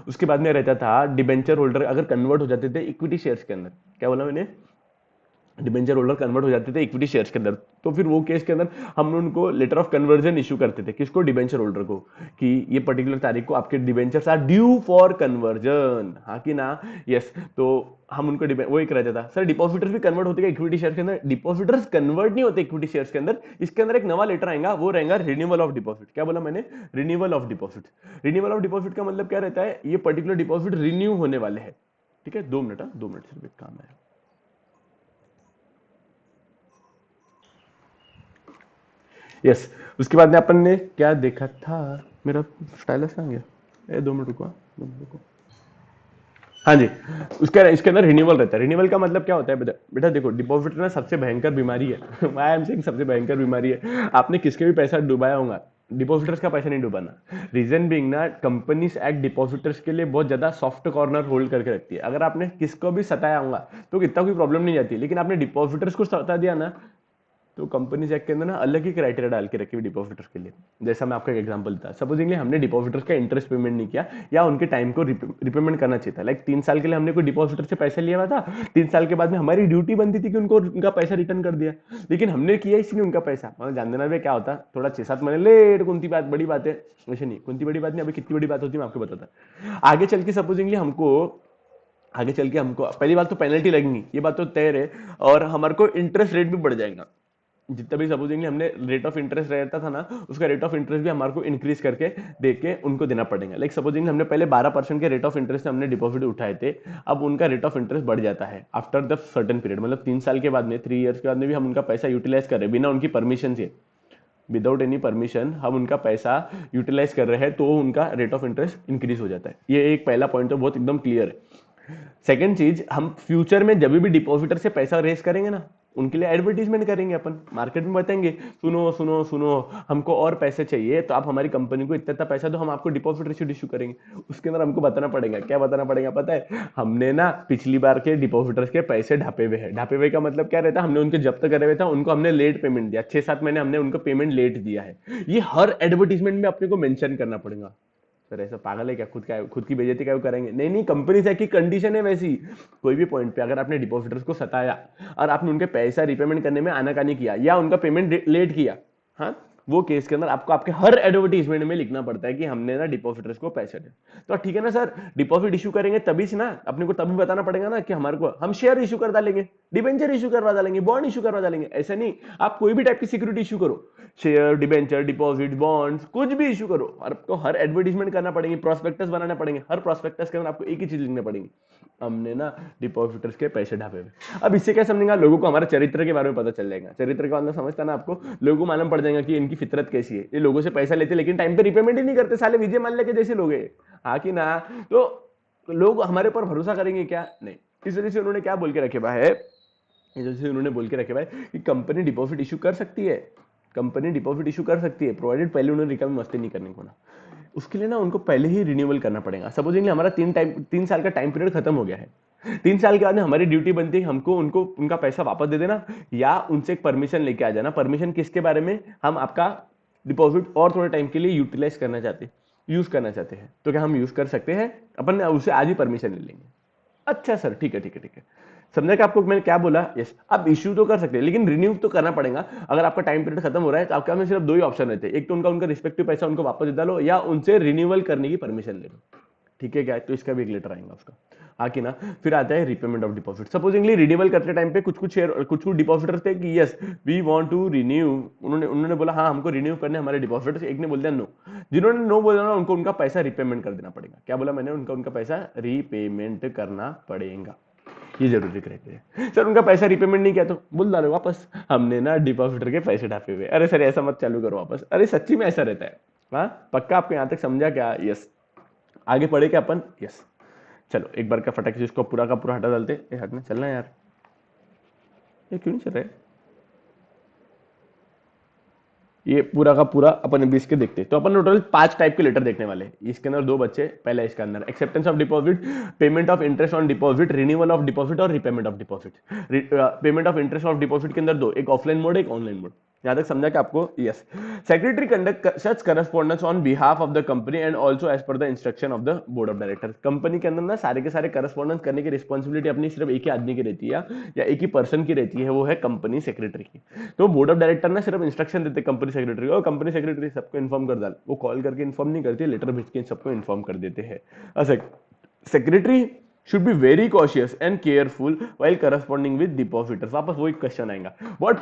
उसके बाद में रहता था डिबेंचर होल्डर अगर कन्वर्ट हो जाते थे इक्विटी शेयर्स के अंदर, क्या बोला मैंने, डिबेंचर होल्डर कन्वर्ट हो जाते थे इक्विटी शेयर्स के अंदर, तो फिर वो केस के अंदर हम उनको लेटर ऑफ कन्वर्जन इशू करते थे, किसको, डिबेंचर होल्डर को, कि ये पर्टिकुलर तारीख को आपके debentures are due for conversion, हाँ कि ना? यस। तो हम उनको वो एक रहता था। सर डिपॉजिटर्स भी कन्वर्ट होते हैं इक्विटी शेयर के अंदर? डिपॉजिटर्स कन्वर्ट नहीं होते इक्विटी शेयर्स के अंदर, इसके अंदर एक नवा लेटर आएगा, वो रहेगा रिन्यूअल ऑफ डिपॉजिट। क्या बोला मैंने? Renewal of deposit. Renewal of deposit का मतलब क्या रहता है, ये पर्टिकुलर डिपॉजिट रिन्यू होने वाले हैं। ठीक है, 2 मिनट, 2 मिनट सिर्फ एक काम है। यस। उसके बाद में अपन ने क्या देखा था, मेरा स्टाइलस कहाँ गया? 2 मिनट रुको, 2 मिनट रुको। हाँ जी। उसका इसके अंदर रिन्यूअल रहता है। रिन्यूअल का मतलब क्या होता है बेटा, बेटा देखो डिपॉजिट ना सबसे भयंकर बीमारी है आई एम सेइंग सबसे भयंकर बीमारी है। आपने किसके भी पैसा डुबाया होगा, डिपॉजिटर्स का पैसा नहीं डुबाना। रीजन बीइंग ना, कंपनीज एक्ट डिपॉजिटर्स के लिए बहुत ज्यादा सॉफ्ट कॉर्नर होल्ड करके रखती है। अगर आपने किसको भी सताया होगा तो इतना कोई प्रॉब्लम नहीं जाती, लेकिन आपने डिपॉजिटर्स को सता दिया ना, तो कंपनी एक्ट के अंदर ना अलग ही क्राइटेरिया डाल के रखी हुई डिपॉजिटर्स के लिए। जैसा मैं आपको एक एग्जांपल देता, सपोजिंगली हमने डिपॉजिटर्स का इंटरेस्ट पेमेंट नहीं किया, या उनके टाइम को रिपेमेंट करना चाहिए था। लाइक 3 साल के लिए हमने कोई डिपॉजिटर से पैसा लिया हुआ था, 3 साल के बाद में हमारी ड्यूटी बनती थी कि उनको उनका पैसा रिटर्न कर दिया, लेकिन हमने किया इसलिए उनका पैसा, मतलब जान देना भी क्या होता, थोड़ा 6-7 महीने लेट, कौन सी बात बड़ी बात है, वैसे नहीं कौन सी बड़ी बात नहीं, अभी कितनी बड़ी बात होती है मैं आपको बताता। आगे चल के सपोजिंगली हमको, आगे चल के हमको पहली बात तो पेनल्टी लगेगी, ये बात तो तय है, और हमारे को इंटरेस्ट रेट भी बढ़ जाएगा। जितना भी सपोजिंगली हमने रेट ऑफ इंटरेस्ट रहता था ना, उसका रेट ऑफ इंटरेस्ट भी हमारे को इंक्रीज करके दे के उनको देना पड़ेगा। लाइक सपोजिंगली हमने पहले 12% के रेट ऑफ इंटरेस्ट से हमने डिपॉजिट उठाए थे, अब उनका रेट ऑफ इंटरेस्ट बढ़ जाता है आफ्टर द सर्टन पीरियड, मतलब 3 साल के बाद में, 3 ईयर्स के बाद में भी हम उनका पैसा यूटिलाइज कर रहे हैं बिना उनकी परमिशन से, विदाउट एनी परमिशन हम उनका पैसा यूटिलाइज कर रहे हैं, तो उनका रेट ऑफ इंटरेस्ट इंक्रीज हो जाता है। ये एक पहला पॉइंट तो बहुत एकदम क्लियर है। सेकंड चीज, हम फ्यूचर में जब भी डिपॉजिटर से पैसा रेस करेंगे ना, उनके लिए एडवर्टीजमेंट करेंगे, अपन मार्केट में बताएंगे सुनो सुनो सुनो हमको और पैसे चाहिए, तो आप हमारी कंपनी को इतना इतना पैसा दो, हम आपको डिपॉजिट रिसीट इशू करेंगे। उसके अंदर हमको बताना पड़ेगा, क्या बताना पड़ेगा पता है, हमने ना पिछली बार के डिपॉजिटर्स के पैसे ढापे हुए हैं। ढापे हुए का मतलब क्या रहता है, हमने उनके जब्त करे हुए था, उनको हमने लेट पेमेंट दिया, 6-7 महीने हमने उनको पेमेंट लेट दिया है। ये हर एडवर्टीजमेंट में अपने को मेंशन करना पड़ेगा। सर ऐसा पागल है क्या, खुद की बेइज्जती क्या करेंगे? नहीं नहीं, कंपनी से की कंडीशन है वैसी। कोई भी पॉइंट पे अगर आपने डिपॉजिटर्स को सताया और आपने उनके पैसा रिपेमेंट करने में आनाकानी किया, या उनका पेमेंट लेट किया, हाँ, वो केस के अंदर आपको आपके हर एडवर्टीजमेंट में लिखना पड़ता है कि हमने ना डिपॉजिटर्स को पैसे दे। तो ठीक है ना सर, डिपॉजिट इशू करेंगे तभी से ना, अपने को तभी बताना पड़ेगा ना कि हमारे को, हम शेयर इशू कर डालेंगे, डिबेंचर इशू करवा डालेंगे, बॉन्ड इशू करवा डालेंगे। ऐसा नहीं, आप कोई भी टाइप की सिक्योरिटी इशू करो, शेयर, डिबेंचर, डिपॉजिट, बॉन्ड्स, कुछ भी इशू करो, और आपको हर एडवर्टीजमेंट करना पड़ेगी, प्रोस्पेक्टस बनाना पड़ेंगे। हर प्रोस्पेक्टस के अंदर आपको एक ही चीज लिखनी पड़ेगी, हमने ना डिपॉजिटर्स के पैसे ढापे हुए। अब इससे क्या समझेगा, लोगों को हमारे चरित्र के बारे में पता चल जाएगा। चरित्र का मतलब समझता ना आपको, लोगों को मालूम पड़ जाएगा कि इनकी फितरत कैसी है। ये लोगों से पैसा लेते लेकिन टाइम पे रिपेमेंट ही नहीं करते, साले विजय माल्या के जैसे लोग हैं, हाँ कि ना? तो लोग हमारे पर भरोसा करेंगे क्या? नहीं। इस वजह से उन्होंने क्या बोल के रखे हुआ है, जैसे उन्होंने बोल के रखे भाई कि कंपनी डिपॉजिट इशू कर सकती है, कंपनी डिपॉजिट इशू कर सकती है, प्रोवाइडेड पहले उन्होंने रिकवरी मस्ती नहीं करने को ना। उसके लिए ना उनको पहले ही रिन्यूअल करना पड़ेगा। सपोजिंगली हमारा 3 साल का टाइम पीरियड खत्म हो गया है, 3 साल के बाद में हमारी ड्यूटी बनती है हमको उनको उनका पैसा वापस दे देना, या उनसे एक परमिशन लेके आ जाना। परमिशन किसके बारे में, हम आपका डिपॉजिट और थोड़े टाइम के लिए यूटिलाइज करना चाहते हैं। यूज करना चाहते हैं तो क्या हम यूज कर सकते हैं? अपन उसे आज ही परमिशन ले लेंगे। अच्छा सर, ठीक है ठीक है ठीक है। समझा कि आपको मैंने क्या बोला? यस, आप इश्यू तो कर सकते हैं लेकिन रिन्यू तो करना पड़ेगा। अगर आपका टाइम पीरियड खत्म हो रहा है तो आपके पास सिर्फ दो ही ऑप्शन रहते हैं, एक तो उनका उनका रिस्पेक्टिव पैसा उनको वापस दे डालो या उनसे रिन्यूअल करने की परमिशन ले लो। ठीक है क्या? तो इसका भी एक लेटर आएगा उसका। हाँ कि ना? फिर आता है repayment of deposit. Supposingly renewal करते टाइम पे कुछ कुछ शेयर कुछ कुछ डिपॉजिटर्स थे कि yes we want to renew, उन्होंने उन्होंने बोला हाँ हमको रिन्यू करने हमारे डिपॉजिटर्स, एक ने बोल दिया नो। जिन्होंने नो बोला ना उनको उनका पैसा रिपेमेंट कर देना पड़ेगा। क्या बोला मैंने? उनका उनका पैसा रिपेमेंट करना पड़ेगा। ये जरूरी क्राइटेरिया। सर उनका पैसा रिपेमेंट नहीं किया तो बोल डालो वापस हमने ना डिपॉजिटर के पैसे ढापे हुए। अरे सर ऐसा मत चालू करो वापस। अरे सच्ची में ऐसा रहता है। हाँ पक्का आपको यहां तक समझा क्या? यस। आगे पढ़े क्या अपन? यस। चलो एक बार का फटाक से इसको पूरा का पूरा हटा डालते। हटना चलना यार, ये क्यों नहीं चल रहा है? ये पूरा का पूरा अपन अभी इसके देखते हैं। तो अपन टोटल 5 टाइप के लेटर देखने वाले हैं। इसके अंदर 2 बच्चे। पहला इसके अंदर acceptance of deposit, payment of interest on deposit, renewal of deposit और repayment of deposit. Payment of interest of deposit के अंदर 2, एक ऑफलाइन मोड एक ऑनलाइन मोड। यहां तक समझा कि आपको? Yes. Secretary conduct such correspondence on behalf of the company and also as per the instruction of the board of director. Company के अंदर ना सारे के सारे करस्पॉन्डेंस करने की रिस्पॉन्सिबिलिटी अपनी सिर्फ एक ही आदमी की रहती है या एक ही पर्सन की रहती है, वो है कंपनी सेक्रेटरी की। तो बोर्ड ऑफ डायरेक्टर ना सिर्फ इंस्ट्रक्शन देते कंपनी सेक्रेटरी को, कंपनी सेक्रेटरी सबको इन्फॉर्म कर डाल। वो कॉल करके इन्फॉर्म नहीं करती, लेटर भेज के सबको इन्फॉर्म कर देते हैं। Secretary should be very cautious and careful while corresponding with depositors। वापस वही क्वेश्चन आएगा, what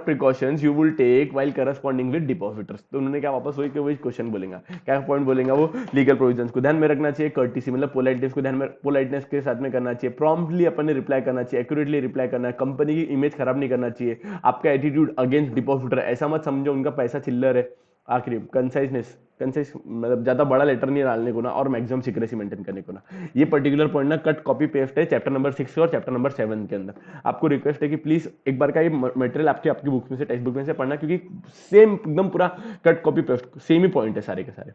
precautions you will take while corresponding with depositors। तो उन्होंने क्या वापस वही क्वेश्चन बोलेगा, क्या पॉइंट बोलेगा वो? लीगल प्रोविजंस को ध्यान में रखना चाहिए, कर्टिसी मतलब पोलाइटनेस को ध्यान में, पोलाइटनेस के साथ में करना चाहिए, प्रॉम्प्टली अपन ने रिप्लाई करना चाहिए, एक्यूरेटली रिप्लाई करना है, कंपनी की इमेज खराब नहीं करना चाहिए, आपका एटीट्यूड अगेंस्ट डिपॉजिटर, ऐसा मत समझो उनका पैसा चिल्लर है। आखिरी कंसाइज मतलब ज्यादा बड़ा लेटर नहीं डालने को ना, और मैक्सिमम सीक्रेसी मेंटेन करने को ना। ये पर्टिकुलर पॉइंट ना कट कॉपी पेस्ट है चैप्टर नंबर 6 और चैप्टर नंबर 7 के अंदर। आपको रिक्वेस्ट है कि प्लीज एक बार का ये मटेरियल आपकी बुक में से, टेक्स्ट बुक में से पढ़ना, क्योंकि सेम एकदम पूरा कट कॉपी पेस्ट सेम ही पॉइंट है सारे के सारे।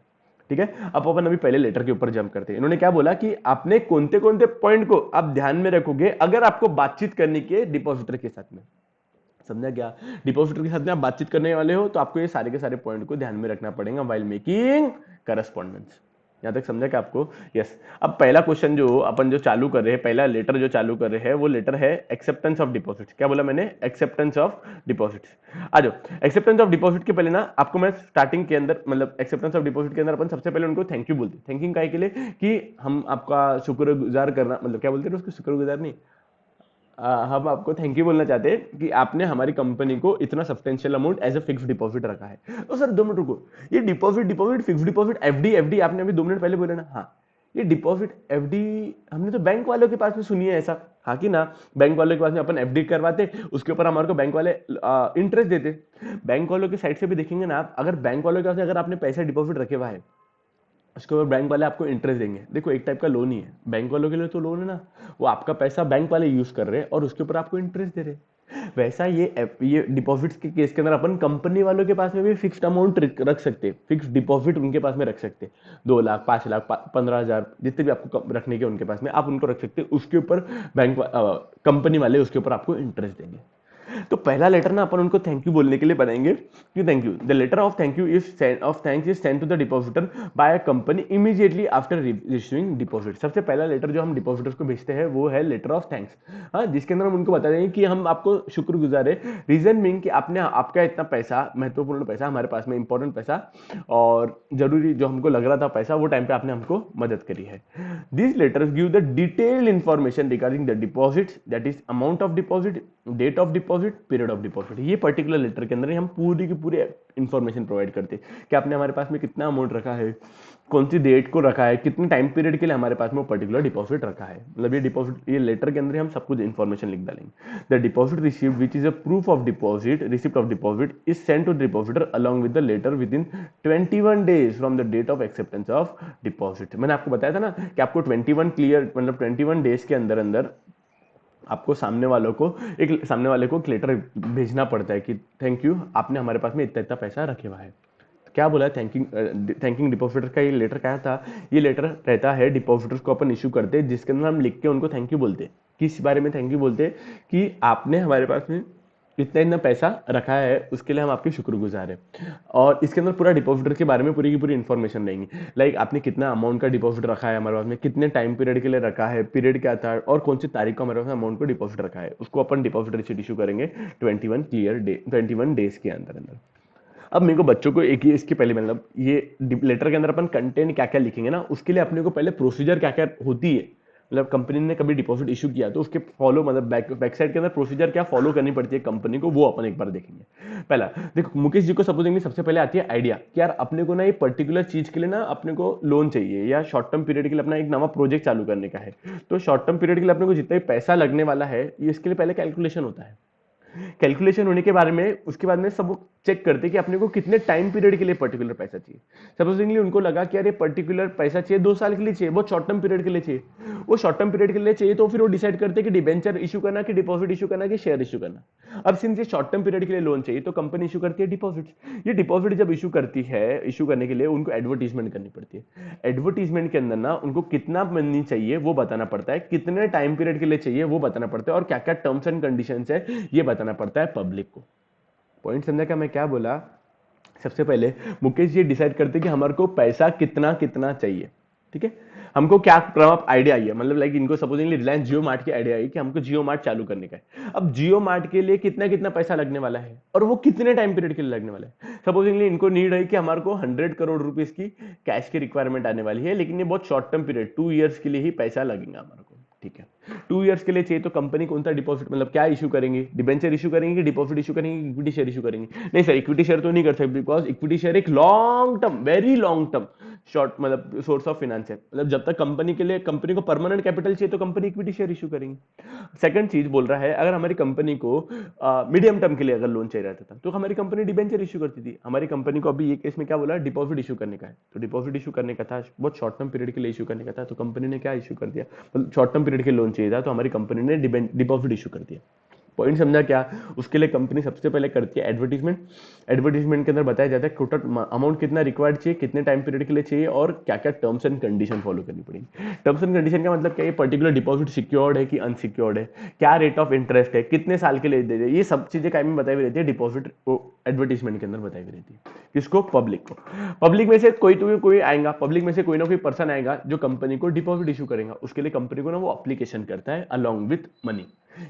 ठीक है, अब अपन अभी पहले लेटर के ऊपर जंप करते हैं। इन्होंने क्या बोला कि आपने कौन कौन पॉइंट को आप ध्यान में रखोगे अगर आपको बातचीत करनी के डिपॉजिटर के साथ में। समझा क्या? डिपॉजिटर के साथ में आप बातचीत करने वाले हो तो आपको ये सारे के सारे पॉइंट को ध्यान में रखना पड़ेगा व्हाइल मेकिंग करस्पॉन्डेंस। यहां तक समझा क्या आपको? यस। अब पहला क्वेश्चन जो अपन जो चालू कर रहे हैं, पहला लेटर जो चालू कर रहे हैं वो लेटर है एक्सेप्टेंस ऑफ डिपॉजिट। क्या बोला मैंने? Acceptance of deposit. आ जाओ, एक्सेप्टेंस ऑफ डिपॉजिट के पहले ना आपको मैं स्टार्टिंग के अंदर मतलब एक्सेप्टेंस ऑफ डिपॉजिट के अंदर अपन सबसे पहले उनको थैंक यू बोलते हैं। थैंकिंग काय के लिए? कि हम आपका शुक्रगुजार करना, मतलब क्या बोलते हैं उसको? शुक्रगुजार नहीं, हम आपको थैंक यू बोलना चाहते हैं कि आपने हमारी कंपनी को इतना substantial amount as a fix deposit रखा है। तो सर 2 मिनट रुको, ये डिपॉजिट फिक्स डिपॉजिट एफडी आपने अभी 2 मिनट पहले बोले ना? हाँ, ये डिपॉजिट एफडी हमने तो बैंक वालों के पास में सुनी है ऐसा। हाँ कि ना? बैंक वालों के पास में अपन एफडी करवाते, उसके ऊपर हमारे को बैंक वाले इंटरेस्ट देते। बैंक वालों की साइड से भी देखेंगे ना आप, अगर बैंक वालों के पास अगर आपने पैसा डिपॉजिट रखे हुआ है उसके ऊपर बैंक वाले आपको इंटरेस्ट देंगे। देखो एक टाइप का लोन ही है, बैंक वालों के लिए तो लोन है ना, वो आपका पैसा बैंक वाले यूज कर रहे हैं और उसके ऊपर आपको इंटरेस्ट दे रहे हैं। वैसा ये डिपॉजिट्स के केस के अंदर अपन कंपनी वालों के पास में भी फिक्स्ड अमाउंट रख सकते हैं, फिक्स डिपॉजिट उनके पास में रख सकते हैं। 2 लाख 5 लाख 15,000 जितने भी आपको रखने के उनके पास में आप उनको रख सकते हैं। उसके ऊपर बैंक कंपनी वाले उसके ऊपर आपको इंटरेस्ट देंगे। तो पहला लेटर ना अपन उनको थैंक यू बोलने के लिए बनाएंगे कि thank you, the letter of thank you is send to the depositor by a company immediately after receiving deposit. सबसे पहला लेटर जो हम डिपॉजिटर्स को भेजते हैं वो है लेटर ऑफ थैंक्स। हाँ, जिसके अंदर हम उनको बता देंगे कि हम आपको शुक्रगुजार है, रीजन मीन कि आपने आपका इतना पैसा, महत्वपूर्ण पैसा हमारे पास में, इंपॉर्टेंट पैसा और जरूरी जो हमको लग रहा था पैसा, वो टाइम पे आपने हमको मदद करी है। These letters give the detailed information regarding the deposits, that is amount of deposit, date of deposit, period of deposit। ये पर्टिकुलर लेटर के अंदर हम पूरी की पूरी इंफॉर्मेशन प्रोवाइड करते हैं कि आपने हमारे पास में कितना अमाउंट रखा है, कौन सी डेट को रखा है, कितने टाइम पीरियड के लिए हमारे पास में वो पर्टिकुलर डिपॉजिट रखा है। मतलब ये डिपॉजिट, ये लेटर के अंदर हम सब कुछ इंफॉर्मेशन लिख डालेंगे। The deposit received which is a proof of deposit, receipt of deposit is sent to depositor along with the letter with in 21 days from the date of acceptance of deposit. मैंने आपको बताया था ना कि आपको 21 clear मतलब 21 days के अंदर अंदर आपको सामने वाले को एक लेटर भेजना पड़ता है कि थैंक यू, आपने हमारे पास में इतना इतना पैसा रखे हुआ है। क्या बोला? थैंकिंग डिपॉजिटर का ये लेटर क्या था? ये लेटर रहता है डिपॉजिटर्स को अपन इशू करते हैं, जिसके अंदर हम लिख के उनको थैंक यू बोलते हैं। किस बारे में थैंक यू बोलते हैं? कि आपने हमारे पास में इतना इतना पैसा रखा है उसके लिए हम आपके शुक्रगुजार हैं। और इसके अंदर पूरा डिपॉजिटर के बारे में पूरी की पूरी इन्फॉर्मेशन रहेंगी। लाइक आपने कितना अमाउंट का डिपॉजिट रखा है हमारे पास में, कितने टाइम पीरियड के लिए रखा है, पीरियड क्या था, और कौन सी तारीख को हमारे पास अमाउंट को डिपॉजिट रखा है, उसको अपन डिपॉजिट रिसीट इशू करेंगे 21 डेज के अंदर अंदर। अब मेरे को बच्चों को एक ये इसके पहले मतलब ये लेटर के अंदर अपन कंटेंट क्या क्या लिखेंगे ना, उसके लिए अपने को पहले प्रोसीजर क्या क्या होती है, मतलब कंपनी ने कभी डिपॉजिट इशू किया तो उसके फॉलो मतलब बैक साइड के अंदर प्रोसीजर क्या फॉलो करनी पड़ती है कंपनी को, वो अपन एक बार देखेंगे। पहला देखो, मुकेश जी को सपोजिंगली सबसे पहले आती है आइडिया कि यार अपने को ना ये पर्टिकुलर चीज के लिए ना अपने को लोन चाहिए या शॉर्ट टर्म पीरियड के लिए अपना एक नवा प्रोजेक्ट चालू करने का है। तो शॉर्ट टर्म पीरियड के लिए अपने को जितना भी पैसा लगने वाला है ये इसके लिए पहले कैलकुलेशन होता है। कैलकुलेशन होने के बारे में उसके बाद में सब चेक करते कि अपने को कितने टाइम पीरियड के लिए पर्टिकुलर पैसा चाहिए। सपोजिंगली उनको लगा कि यार ये पर्टिकुलर पैसा चाहिए 2 साल के लिए चाहिए, वो शॉर्ट टर्म पीरियड के लिए चाहिए, वो शॉर्ट टर्म पीरियड के लिए चाहिए, तो फिर वो डिसाइड करते कि डिबेंचर इशू करना कि डिपॉजिट इशू करना कि शेयर इशू करना। अब सिंस ये शॉर्ट टर्म पीरियड के लिए लोन चाहिए तो कंपनी इशू करती है डिपॉजिट। ये डिपॉजिट जब इशू करती है, इशू करने के लिए उनको एडवर्टीजमेंट करनी पड़ती है। एडवर्टीजमेंट के अंदर ना उनको कितना मनी चाहिए वो बताना पड़ता है, कितने टाइम पीरियड के लिए चाहिए वो बताना पड़ता है, और क्या क्या टर्म्स एंड कंडीशंस है ये बताना पड़ता है पब्लिक को। पॉइंट समझा क्या मैं क्या बोला? सबसे पहले मुकेश जी डिसाइड करते कि हमारे को पैसा कितना कितना चाहिए। ठीक है, हमको क्या आइडिया आई है, मतलब लाइक इनको सपोजिंगली रिलायंस जियो मार्ट की आइडिया आई कि हमको जियो मार्ट चालू करने का है। अब जियो मार्ट के लिए कितना कितना पैसा लगने वाला है और वो कितने टाइम पीरियड के लिए लगने वाला है। सपोजिंगली इनको नीड है कि हमारे को 100 करोड़ रुपीस की कैश की रिक्वायरमेंट आने वाली है, लेकिन ये बहुत शॉर्ट टर्म पीरियड 2 ईयर्स के लिए ही पैसा लगेगा हमारे को। ठीक है, 2 ईयर्स के लिए चाहिए तो कंपनी कौन सा डिपॉजिट मतलब क्या इशू करेंगे, डिबेंचर इशू करेंगे कि डिपॉजिट इशू करेंगे, इक्विटी शेयर इशू करेंगे? नहीं सर, इक्विटी शेयर तो नहीं कर सकते, बिकॉज इक्विटी शेयर एक long term very long term short मतलब सोर्स ऑफ फाइनेंस है। मतलब जब तक कंपनी के लिए कंपनी को परमानेंट कैपिटल चाहिए तो कंपनी इक्विटी शेयर इशू करेंगे। सेकंड चीज बोल रहा है, अगर हमारी कंपनी को मीडियम टर्म के लिए अगर लोन चाहिए रहता था तो हमारी कंपनी डिबेंचर इशू करती थी। हमारी कंपनी को अभी ये केस में क्या बोला, डिपॉजिट इशू करने का है, तो डिपॉजिट इशू करने का था, बहुत शॉर्ट टर्म पीरियड के लिए इशू करने का था, तो कंपनी ने क्या इशू कर दिया, मतलब शॉर्ट टर्म पीरियड के लोन चाहिए था तो हमारी कंपनी ने डिपॉजिट इशू कर दिया। पॉइंट समझा क्या? उसके लिए कंपनी सबसे पहले करती है एडवर्टीजमेंट। एडवर्टीजमेंट के अंदर बताया जाता है टोटल अमाउंट कितना रिक्वायर्ड चाहिए, कितने टाइम पीरियड के लिए चाहिए, और क्या क्या टर्म्स एंड कंडीशन फॉलो करनी पड़ेगी। टर्म्स एंड कंडीशन का मतलब क्या है, पर्टिकुलर डिपॉजिट सिक्योर्ड है कि अनसिक्योर्ड है, क्या रेट ऑफ इंटरेस्ट है, कितने साल के लिए दे दे, ये सब चीजें काय में बताई हुई रहती है डिपॉजिट एडवर्टीजमेंट के अंदर बताई हुई रहती है। किसको? पब्लिक को। पब्लिक में से कोई आएगा, पब्लिक में से कोई ना कोई पर्सन आएगा जो कंपनी को डिपॉजिट इशू करेगा। उसके लिए कंपनी को ना वो अप्लीकेशन करता है अलॉन्ग विथ मनी।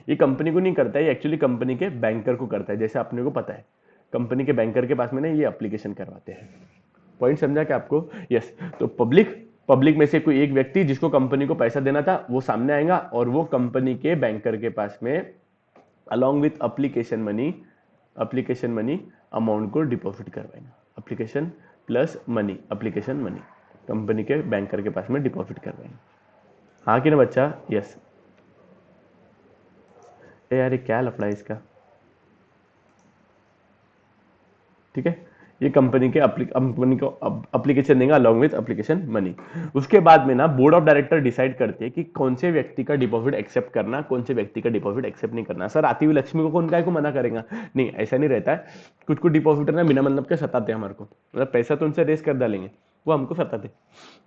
ये कंपनी को नहीं करता है, एक्चुअली कंपनी के बैंकर को करता है। जैसे अपने को पता है कंपनी के बैंकर के पास में ना ये एप्लीकेशन करवाते हैं। पॉइंट समझा क्या आपको? यस। तो पब्लिक में से कोई एक व्यक्ति जिसको कंपनी को पैसा देना था वो सामने आएगा और वो कंपनी के बैंकर के पास में along with application money amount को डिपॉजिट करवाएगा। Application plus money, application money company के बैंकर के पास में डिपॉजिट करवाएंगे। हाँ कि ना बच्चा? यस। यार ये क्या लफड़ा है इसका? ठीक है, ये कंपनी को एप्लीकेशन देगा अलॉन्ग विथ एप्लीकेशन मनी। उसके बाद में ना बोर्ड ऑफ डायरेक्टर डिसाइड करते हैं कि कौन से व्यक्ति का डिपॉजिट एक्सेप्ट करना, कौन से व्यक्ति का डिपॉजिट एक्सेप्ट नहीं करना। सर आती हुई लक्ष्मी को कौन काय को मना करेगा? नहीं, ऐसा नहीं रहता है। कुछ कुछ डिपॉजिटर ना बिना मतलब के सताते हैं हमारे को, मतलब पैसा तो उनसे रेस कर डालेंगे, वो हमको सताते।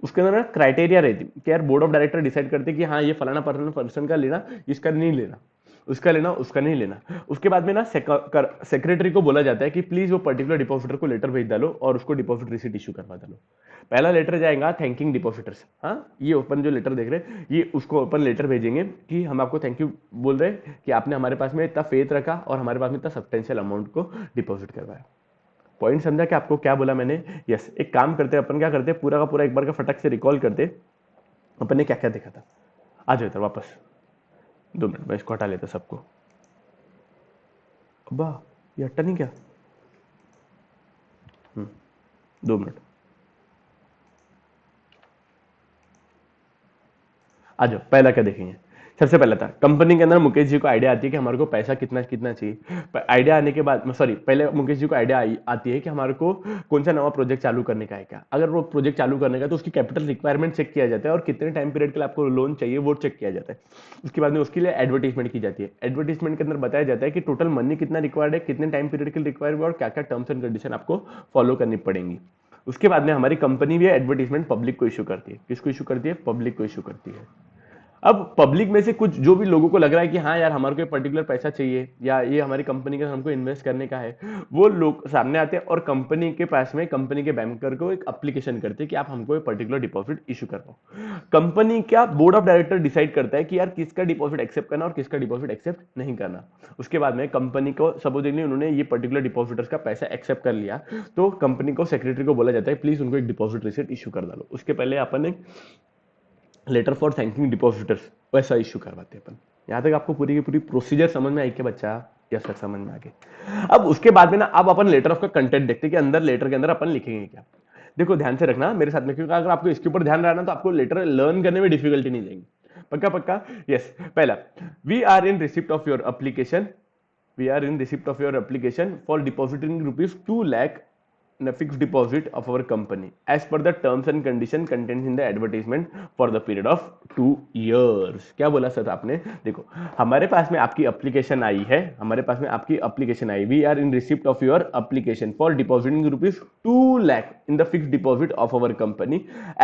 उसके अंदर ना क्राइटेरिया रहती कि यार बोर्ड ऑफ डायरेक्टर डिसाइड करते कि हाँ ये फलाना पर्सन का लेना, इसका नहीं लेना, उसका लेना, उसका नहीं लेना। उसके बाद में ना सेक्रेटरी को बोला जाता है कि प्लीज वो पर्टिकुलर डिपॉजिटर को लेटर भेज डालो और उसको डिपॉजिट रिसीट इशू करवा डालो। पहला लेटर जाएगा थैंकिंग डिपॉजिटर्स। हाँ, ये ओपन जो लेटर देख रहे हैं ये उसको ओपन लेटर भेजेंगे कि हम आपको थैंक यू बोल रहे हैं कि आपने हमारे पास में इतना फेथ रखा और हमारे पास में इतना सब्सटेंशियल अमाउंट को डिपॉजिट करवाया। पॉइंट समझा कि आपको क्या बोला मैंने? यस। एक काम करते अपन क्या करते पूरा का पूरा एक बार का फटक से रिकॉल करते अपन ने क्या क्या देखा था। आ जाओ इधर वापस, 2 मिनट मैं इसको हटा लेता सबको। अब्बा ये हटा नहीं क्या? 2 मिनट आ जाओ। पहला क्या देखेंगे? सबसे पहला था कंपनी के अंदर मुकेश जी को आइडिया आती है कि हमारे को पैसा कितना कितना चाहिए। आइडिया आने के बाद सॉरी पहले मुकेश जी को आइडिया आती है कि हमारे को कौन सा नवा प्रोजेक्ट चालू करने का है। क्या अगर वो प्रोजेक्ट चालू करने का तो उसकी कैपिटल रिक्वायरमेंट चेक किया जाता है और कितने टाइम पीरियड के लिए आपको लोन चाहिए वो चेक किया जाता है। उसके बाद में उसके लिए एडवर्टीजमेंट की जाती है। एडवर्टीजमेंट के अंदर बताया जाता है कि टोटल मनी कितना रिक्वायर्ड है, कितने टाइम पीरियड के लिए रिक्वायर्ड है और क्या क्या टर्म्स एंड कंडीशन आपको फॉलो करनी पड़ेंगी। उसके बाद में हमारी कंपनी भी एडवर्टीजमेंट पब्लिक को इशू करती है। किसको इशू करती है? पब्लिक को इशू करती है। अब पब्लिक में से कुछ जो भी लोगों को लग रहा है कि हाँ यार हमारे को पर्टिकुलर पैसा चाहिए या ये हमारी कंपनी का हमको इन्वेस्ट करने का है, वो लोग सामने आते हैं और कंपनी के पास में कंपनी के बैंकर को एक एप्लीकेशन करते हैं कि आप हमको एक पर्टिकुलर डिपॉजिट इशू कर दो। कंपनी क्या बोर्ड ऑफ डायरेक्टर डिसाइड करता है कि यार किसका डिपॉजिट एक्सेप्ट करना और किसका डिपॉजिट एक्सेप्ट नहीं करना। उसके बाद में कंपनी को सपोजिटली उन्होंने ये पर्टिकुलर डिपॉजिटर्स का पैसा एक्सेप्ट कर लिया, तो कंपनी को सेक्रेटरी को बोला जाता है प्लीज उनको एक डिपॉजिट रिसिप्ट इशू कर डालो। उसके पहले अपन एक लेटर फॉर थैंकिंग डिपॉजिटर्स वैसा इशू करवाते हैं अपन। यहां तक आपको पूरी की पूरी प्रोसीजर समझ में आई क्या बच्चा? या सर समझ में आ गई। अब उसके बाद में ना अब अपन लेटर ऑफ का कंटेंट देखते हैं कि अंदर लेटर के अंदर अपन लिखेंगे क्या। देखो ध्यान से रखना मेरे साथ में, क्योंकि अगर आपको इसके ऊपर ध्यान रहना तो आपको लेटर लर्न करने में डिफिकल्टी नहीं जाएगी। पक्का पक्का? यस। पहला, we are in receipt of your application, we are in receipt of your application for depositing rupees 2 lakh in a fixed deposit of our company as per the terms and condition contained in the advertisement for the period of 2 years। क्या बोला sir आपने? देखो हमारे पास में आपकी application आई है, हमारे पास में आपकी एप्लीकेशन आई, we are in receipt of your application for depositing rupees 2 lakh in the fixed deposit of our company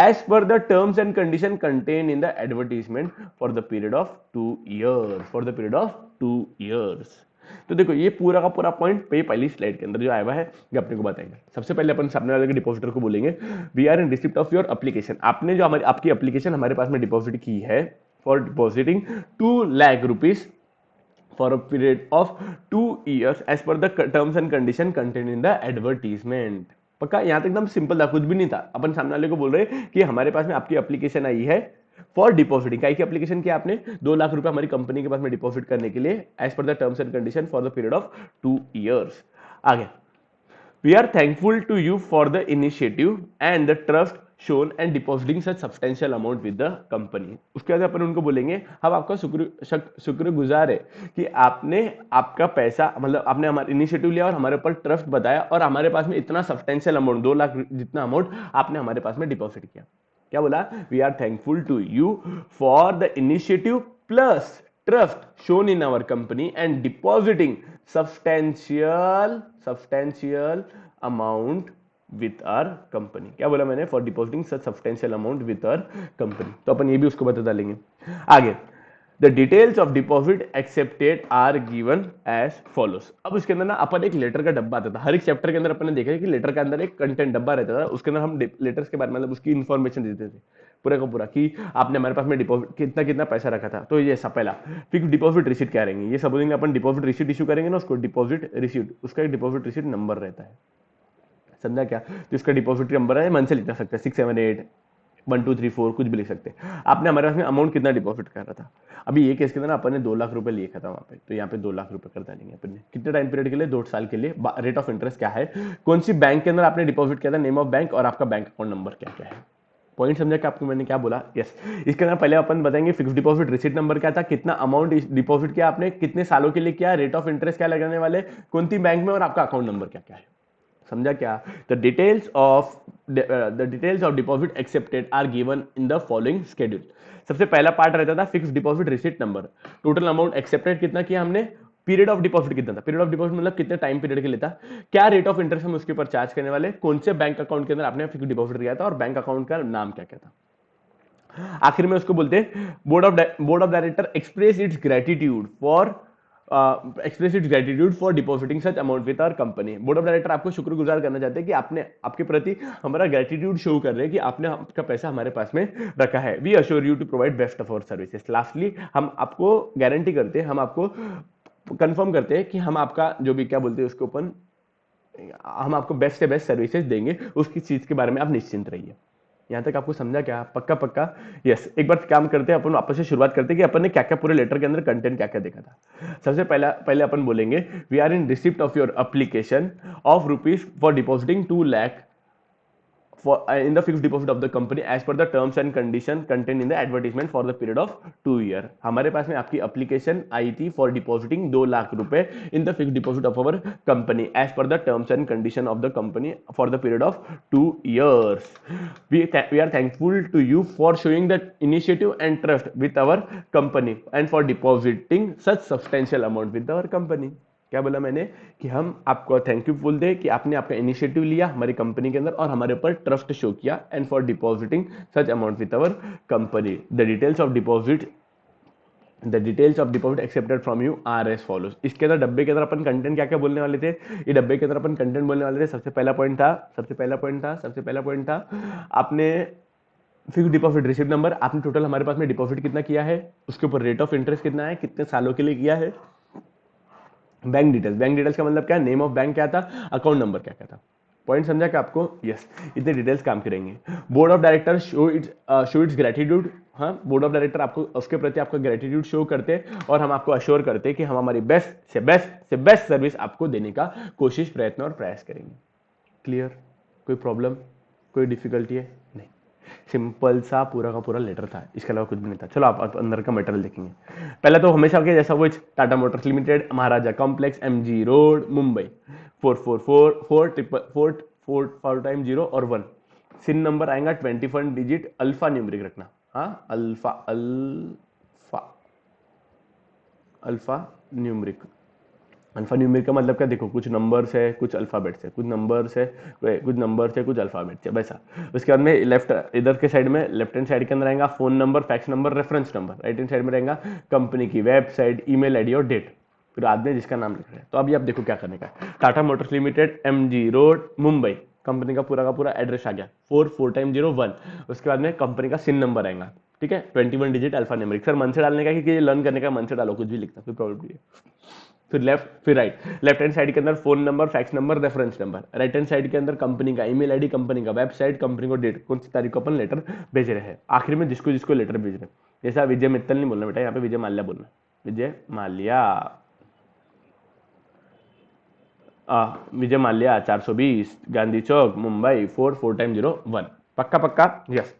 as per the terms and condition contained in the advertisement for the period of 2 years, for the period of 2 years। तो देखो ये पूरा का पूरा point पे पहली slide के अंदर जो आया हुआ है ये अपने को बताएंगे। सबसे पहले अपन सामने वाले के डिपॉजिटर को बोलेंगे we are in receipt of your application. आपने जो हमारी आपकी एप्लीकेशन हमारे पास में डिपॉजिट की है for depositing 2 lakh rupees for a period of 2 years as per the terms and condition contain in the advertisement. पक्का? यहां तक एकदम सिंपल था, कुछ भी नहीं था। अपन सामने वाले को बोल रहे हैं कि हमारे पास में आपकी एप्लीकेशन आई है फॉर डिपॉजिटिंग। क्या की एप्लीकेशन किया आपने? 2 लाख रुपए हमारी कंपनी के पास में डिपॉजिट करने के लिए as per the terms and condition for the period of 2 years। आगे, we are thankful to you for the initiative and the trust shown and depositing such substantial amount with the company। उसके बाद अपन उनको बोलेंगे हम आपका शुक्रगुजार है कि आपने आपका पैसा मतलब आपने हमारा इनिशिएटिव लिया और हमारे ऊपर ट्रस्ट बताया और हमारे पास में इतना सब्सटेंशियल अमाउंट 2 लाख जितना अमाउंट आपने हमारे पास में डिपॉजिट किया। क्या बोला? We are thankful to you for the initiative plus trust shown in our company and depositing substantial amount with our company. क्या बोला मैंने? For depositing such substantial amount with our company. तो अपन ये भी उसको बता डालेंगे। आगे, the details of deposit accepted are given as follows. अब उसके अंदर ना अपन एक लेटर का डब्बा आता था। हर एक चैप्टर के अंदर अपन ने देखा है कि लेटर के अंदर एक कंटेंट डब्बा रहता था, उसके अंदर हम लेटर्स के बारे में मतलब उसकी इन्फॉर्मेशन देते थे पूरा का पूरा कि आपने हमारे पास में डिपॉजिट कितना कितना पैसा रखा था। तो ये सब पहला फिक्स डिपॉजिट रिसीट क्या रहेंगे, ये सब अपन डिपॉजिट रिसीट इशू करेंगे ना, उसको डिपॉजिट रिसीट, उसका एक डिपॉजिट रिसीट नंबर रहता है। समझा क्या? तो इसका डिपॉजिटरी नंबर है, मन से लिख सकते हैं 678 1 2 3 4 कुछ भी लिख सकते हैं। आपने हमारे पास में अमाउंट कितना डिपॉजिट कर रहा था? अभी ये केस के अंदर ना अपन ने 2 लाख रुपए लिए था वहां पे, तो यहाँ पे 2 लाख रुपए कर डालेंगे अपन ने। कितने टाइम पीरियड के लिए? 2 साल के लिए। रेट ऑफ इंटरेस्ट क्या है, कौन सी बैंक के अंदर आपने डिपॉजिट किया था, नेम ऑफ बैंक और आपका बैंक अकाउंट नंबर क्या क्या है। पॉइंट समझा कि आपको मैंने क्या बोला? यस। इसके अंदर पहले अपन बताएंगे फिक्स डिपॉजिट रिसीट नंबर क्या था, कितना अमाउंट डिपॉजिट किया आपने, कितने सालों के लिए किया, रेट ऑफ इंटरेस्ट क्या लगाने वाले, कौन सी बैंक में, और आपका अकाउंट नंबर क्या क्या है। समझा क्या? The details of deposit accepted are given in the following schedule. सबसे पहला पार्ट रहता था fix deposit receipt number, total amount accepted कितना किया हमने, पीरियड ऑफ डिपॉजिट कितना था, पीरियड ऑफ डिपॉजिट मतलब कितने टाइम पीरियड के लिए था, क्या रेट ऑफ इंटरेस्ट हम उसके ऊपर चार्ज करने वाले, कौन से बैंक अकाउंट के अंदर आपने फिक्स डिपॉजिट किया था और बैंक अकाउंट का नाम क्या क्या था। आखिर में उसको बोलते हैं board of director express its gratitude for depositing such amount with our company. Board of director आपको शुक्रगुजार करना चाहते हैं कि आपने आपके प्रति हमारा ग्रेटिट्यूड शो कर रहे हैं कि आपने आपका पैसा हमारे पास में रखा है। We assure you to provide best of our services. Lastly हम आपको गारंटी करते हैं, हम आपको कंफर्म करते हैं कि हम आपका जो भी क्या बोलते हैं उसके ऊपर हम आपको बेस्ट से बेस्ट सर्विसेज देंगे, उसकी चीज के बारे में आप निश्चिंत रहिए। यहां तक आपको समझा क्या? पक्का पक्का? यस। एक बार काम करते हैं अपन, वापस से शुरुआत करते हैं कि अपन ने क्या क्या पूरे लेटर के अंदर कंटेंट क्या क्या देखा था। सबसे पहले अपन बोलेंगे we are in receipt of your application of rupees for depositing 2 lakh in the fixed deposit of the company as per the terms and condition contained in the advertisement for the period of 2 year। हमारे पास में आपकी application आई थी for depositing 2 lakh रुपए in the fixed deposit of our company as per the terms and condition of the company for the period of 2 years। we are thankful to you for showing that initiative and trust with our company and for depositing such substantial amount with our company। क्या बोला मैंने कि हम आपको thank you बोल दे कि आपने आपका इनिशिएटिव लिया हमारी कंपनी के अंदर और हमारे ऊपर ट्रस्ट शो किया, and for depositing such amount with our company. The details of deposit the details of deposit accepted from you are as follows. इसके अंदर डब्बे के अंदर अपन कंटेंट क्या क्या बोलने वाले थे, ये डब्बे के अंदर अपन कंटेंट बोलने वाले थे। सबसे पहला पॉइंट था आपने फिक्स डिपॉजिट रिसीव नंबर, आपने टोटल हमारे पास में डिपॉजिट कितना किया है, उसके ऊपर रेट ऑफ इंटरेस्ट कितना है, कितने सालों के लिए किया है। बैंक डिटेल्स का मतलब क्या, नेम ऑफ बैंक क्या था, अकाउंट नंबर क्या क्या था। पॉइंट समझा क्या आपको, यस इतने डिटेल्स काम करेंगे। Board of director show it's gratitude, हाँ बोर्ड ऑफ डायरेक्टर आपको उसके प्रति आपका ग्रेटिट्यूड शो करते हैं और हम आपको अश्योर करते हैं कि हम हमारी बेस्ट सर्विस आपको देने का कोशिश, प्रयत्न और प्रयास करेंगे। क्लियर, कोई प्रॉब्लम, कोई डिफिकल्टी है नहीं, सिंपल सा पूरा का पूरा लेटर था, इसके अलावा कुछ भी नहीं था। चलो आप अंदर का मटेरियल देखेंगे। पहले तो हमेशा के जैसा वो टाटा मोटर्स लिमिटेड, महाराजा कॉम्प्लेक्स, MG रोड, मुंबई 4444 और 1। सिन नंबर आएगा 21 डिजिट, अल्फा न्यूमेरिक रखना, हाँ alpha alpha alpha numeric. Alpha numeric का मतलब क्या, देखो कुछ नंबर्स है, कुछ अल्फाबेट्स है, कुछ नंबर्स है, कुछ अल्फाबेट्स है, वैसा। उसके बाद में लेफ्ट इधर के साइड में, लेफ्ट हैंड साइड के अंदर आएगा phone number, fax number, reference number. Right hand side में रहेगा कंपनी की वेबसाइट, ईमेल आईडी और डेट, फिर आदमी जिसका नाम लिख रहे हैं। तो अभी आप देखो क्या करने का है। Tata Motors limited, MG road, Mumbai, company का पूरा एड्रेस आ गया 44 उसके बाद में कंपनी का सिन नंबर आएगा, ठीक है 21 डिजिट अल्फा न्यूमेरिक। सर मन से डालने का कि लर्न करने का, मन से डालो कुछ भी लिखना, कोई प्रॉब्लम नहीं है। फिर लेफ्ट, फिर राइट। लेफ्ट हैंड साइड के अंदर phone number, fax number, reference number. Right hand side के अंदर कंपनी का ईमेल आईडी, कंपनी का वेबसाइट, कंपनी को डेट, कौन सी तारीख को अपन लेटर भेज रहे हैं, आखिर में जिसको जिसको लेटर भेज रहे हैं। जैसा विजय मित्तल नहीं बोलना बेटा, यहाँ पे विजय माल्या बोलना, विजय माल्या, विजय माल्या 420 गांधी चौक, मुंबई 44 पक्का पक्का, यस।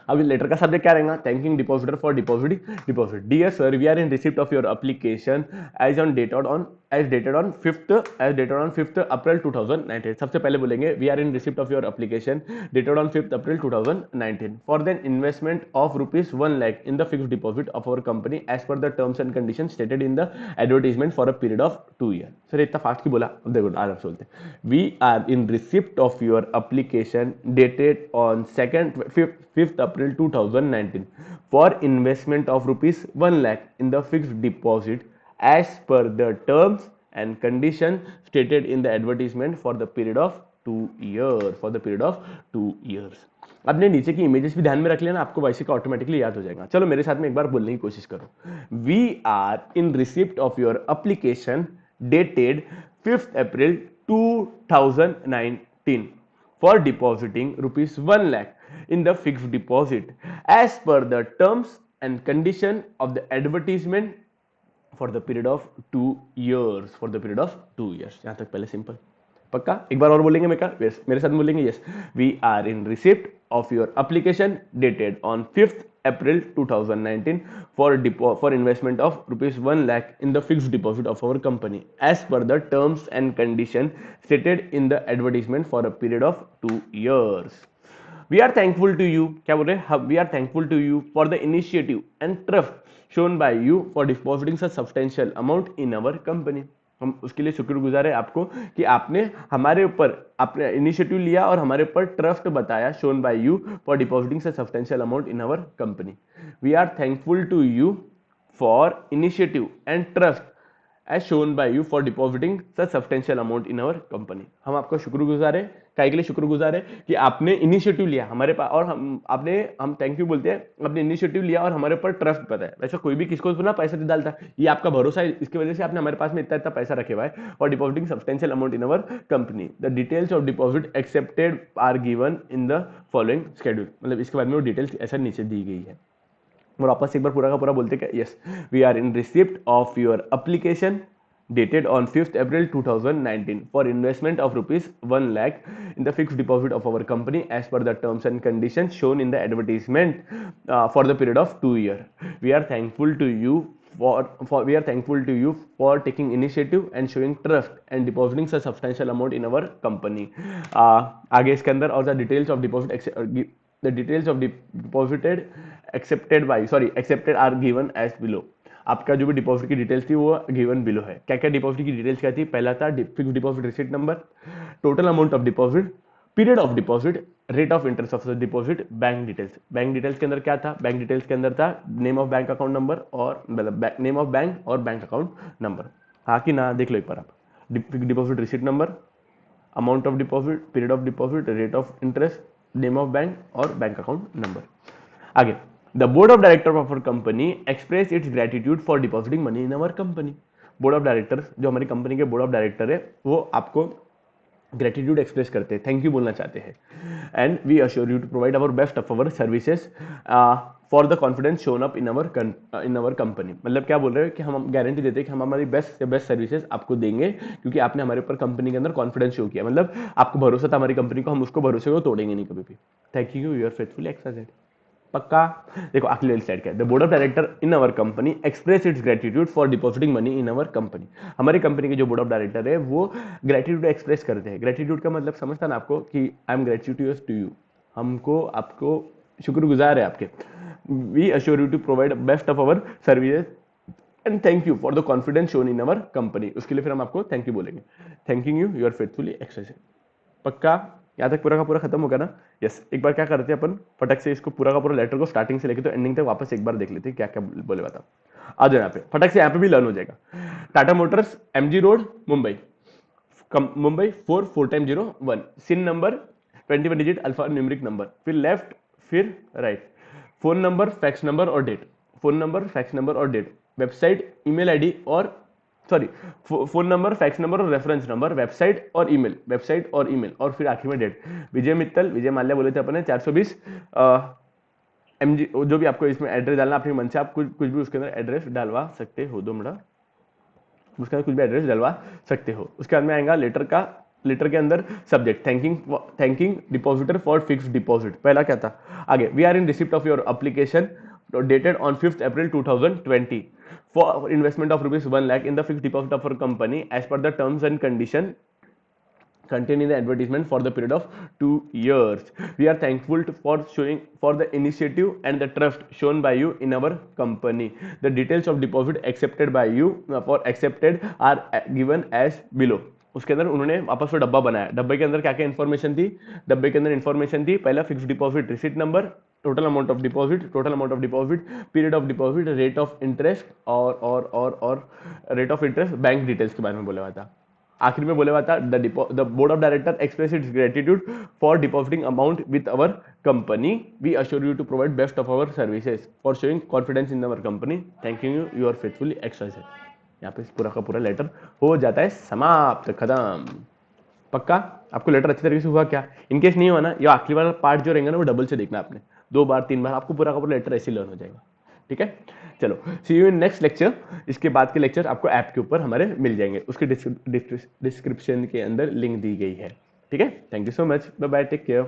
अब लेटर का सब्जेक्ट क्या रहेगा, thanking depositor for deposit. Dear sir, we are in receipt of your application as dated on 5th April 2019। सबसे पहले बोलेंगे we are in receipt of your application dated on 5th April 2019 for the investment of ₹1 lakh in the fixed deposit of our company as per the terms and condition stated in the advertisement for a period of 2 year. Sir इतना fast की बोला, देखो आराम से बोलते, we are in receipt of your application dated on 5th April 2019 for investment of ₹1 lakh in the fixed deposit as per the terms and condition stated in the advertisement for the period of 2 years। अपने नीचे की images भी ध्यान में रख लेना, आपको वैसे का ऑटोमेटिकली याद हो जाएगा। चलो मेरे साथ में एक बार बोलने की कोशिश करो। We are in receipt of your application dated 5th April 2019 for depositing ₹1 lakh in the fixed deposit as per the terms and condition of the advertisement for the period of 2 years। यहां तक पहले simple, पक्का। एक बार और बोलेंगे मेरे साथ बोलेंगे, yes. We are in receipt of your application dated on 5th April 2019 for investment of ₹1 lakh in the fixed deposit of our company as per the terms and condition stated in the advertisement for a period of 2 years। We are thankful to you, क्या बोल रहे हैं, we are thankful to you for the initiative and trust shown by you for depositing such substantial amount in our company। हम उसके लिए शुक्रगुजार है आपको कि आपने हमारे ऊपर आपने इनिशिएटिव लिया और हमारे ऊपर ट्रस्ट बताया, shown by you for depositing such substantial amount in our company. We are thankful to you for initiative and trust as shown by you for depositing such substantial amount in our company. हम आपका शुक्रगुजार है, काय के लिए शुक्रगुजार है कि आपने इनिशिएटिव लिया हमारे पास, और हम थैंक यू बोलते हैं, आपने इनिशिएटिव लिया और हमारे ऊपर ट्रस्ट बताया। वैसे कोई भी किसको ना पैसा नहीं डालता, ये आपका भरोसा है, इसकी वजह से आपने हमारे पास में इतना इतना पैसा रखे हुआ है और depositing substantial amount in our company. The details of deposit accepted are given in the following schedule. मतलब इसके बाद में वो डिटेल्स ऐसा नीचे दी गई है। और वापस एक बार पूरा का पूरा बोलते क्या, yes. We are in receipt of your application dated on 5th April 2019 for investment of ₹1 lakh in the fixed deposit of our company as per the terms and conditions shown in the advertisement for the period of 2 years। We are thankful to you for taking initiative and showing trust and depositing such substantial amount in our company। आगे इसके अंदर और the details of deposited accepted are given as below। आपका जो भी deposit की details थी वो गिवन बिलो है। क्या क्या डिपॉजिट की डिटेल्स क्या थी, पहला था fix deposit receipt number, total amount of deposit, period of deposit, rate of interest of the deposit, bank details. Bank details के अंदर क्या था? बैंक डिटेल्स के अंदर था name of bank account number और मतलब नेम ऑफ बैंक और बैंक अकाउंट नंबर। हाँ कि ना? देख लो एक बार आप। Deposit receipt number, amount of deposit, period of deposit, rate of interest, name of bank और बैंक अकाउंट नंबर। आगे, the board of director of our company express its gratitude for depositing money in our company. Board of directors, जो हमारी company के board of director है, वो आपको gratitude express करते हैं, थैंक यू बोलना चाहते हैं। And we assure you to provide our best of our services for the confidence shown up in our company. मतलब क्या बोल रहे हैं कि हम गारंटी देते हैं कि हम हमारी बेस्ट से बेस्ट सर्विसेज आपको देंगे, क्योंकि आपने हमारे ऊपर कंपनी के अंदर कॉन्फिडेंस शो किया। मतलब आपको भरोसा था हमारी कंपनी को, हम उसको भरोसे को तोड़ेंगे नहीं कभी भी। Thank you, your faithfully XYZ. पक्का? देखो आखिरी वाली स्लाइड क्या है? The board of director in our company express its gratitude for depositing money in our company. हमारी कंपनी के जो बोर्ड ऑफ डायरेक्टर है वो ग्रेटिट्यूड एक्सप्रेस करते हैं। ग्रेटिट्यूड का मतलब समझता ना आपको कि I am gratitude to you, हमको आपको शुक्रगुजार है आपके। We assure you to provide best of our services and thank you for the confidence shown in our company. उसके लिए फिर हम आपको थैंक यू बोलेंगे। Thanking you, you are faithfully XYZ. पक्का? यहाँ तक पूरा का पूरा खत्म होगा ना? यस। एक बार क्या करते हैं अपन, फटक से इसको पूरा का पूरा लेटर को स्टार्टिंग से लेके तो एंडिंग तक वापस एक बार देख लेते हैं क्या क्या बोले हुआ था। आ जाओ यहाँ पे, फटक से यहाँ पे भी लर्न हो जाएगा। Tata motors, MG road, Mumbai, Mumbai 44001, CIN number 21 digit alphanumeric number, फिर लेफ्ट, फिर right, phone number, fax number और date, phone number, fax number और डेट, वेबसाइट, ईमेल आईडी और sorry, phone number, fax number और रेफरेंस नंबर, वेबसाइट और email, website और email, और फिर आखिर में डेट। विजय मित्तल, विजय माल्या बोले थे अपने 420 एमजी, जो भी आपको इसमें एड्रेस डालना अपने मन से, आप कुछ भी उसके अंदर एड्रेस डालवा सकते हो। 2 मिनट, उसके अंदर कुछ भी एड्रेस डलवा सकते हो। उसके बाद में आएगा लेटर के अंदर subject thanking depositor for fixed deposit. पहला क्या था? आगे, we are in receipt of your application dated on 5th April 2020 for investment of rupees 1 lakh in the fixed deposit of our company as per the terms and condition contained in the advertisement for the period of 2 years. We are thankful for the initiative and the trust shown by you in our company. The details of deposit accepted by you are given as below. उसके अंदर उन्होंने वापस से डब्बा बनाया। डब्बे के अंदर क्या क्या इन्फॉर्मेशन थी? डब्बे के अंदर इन्फॉर्मेशन थी, पहला fixed deposit receipt number, total amount of deposit, period of deposit, rate of interest और rate of interest, bank details के बारे में बोला हुआ था। आखिर में बोला हुआ था the board of director express its gratitude for depositing amount with our company. We assure you to provide best of our services for showing confidence in our company. Thanking you, you are faithfully XYZ. यहाँ पे पूरा का पूरा letter हो जाता है समाप्त, खत्म। पक्का? आपको लेटर अच्छी तरीके से हुआ क्या? इनकेस नहीं हुआ ना, या आखिरी वाला पार्ट जो रहेगा ना वो डबल से देखना आपने, 2 बार 3 बार, आपको पूरा का पूरा लेटर ऐसे लर्न हो जाएगा। ठीक है, चलो सी यू इन नेक्स्ट लेक्चर। इसके बाद के लेक्चर आपको ऐप के ऊपर हमारे मिल जाएंगे, उसके डिस्क्रिप्शन के अंदर लिंक दी गई है। ठीक है, thank you so much, bye bye, take care.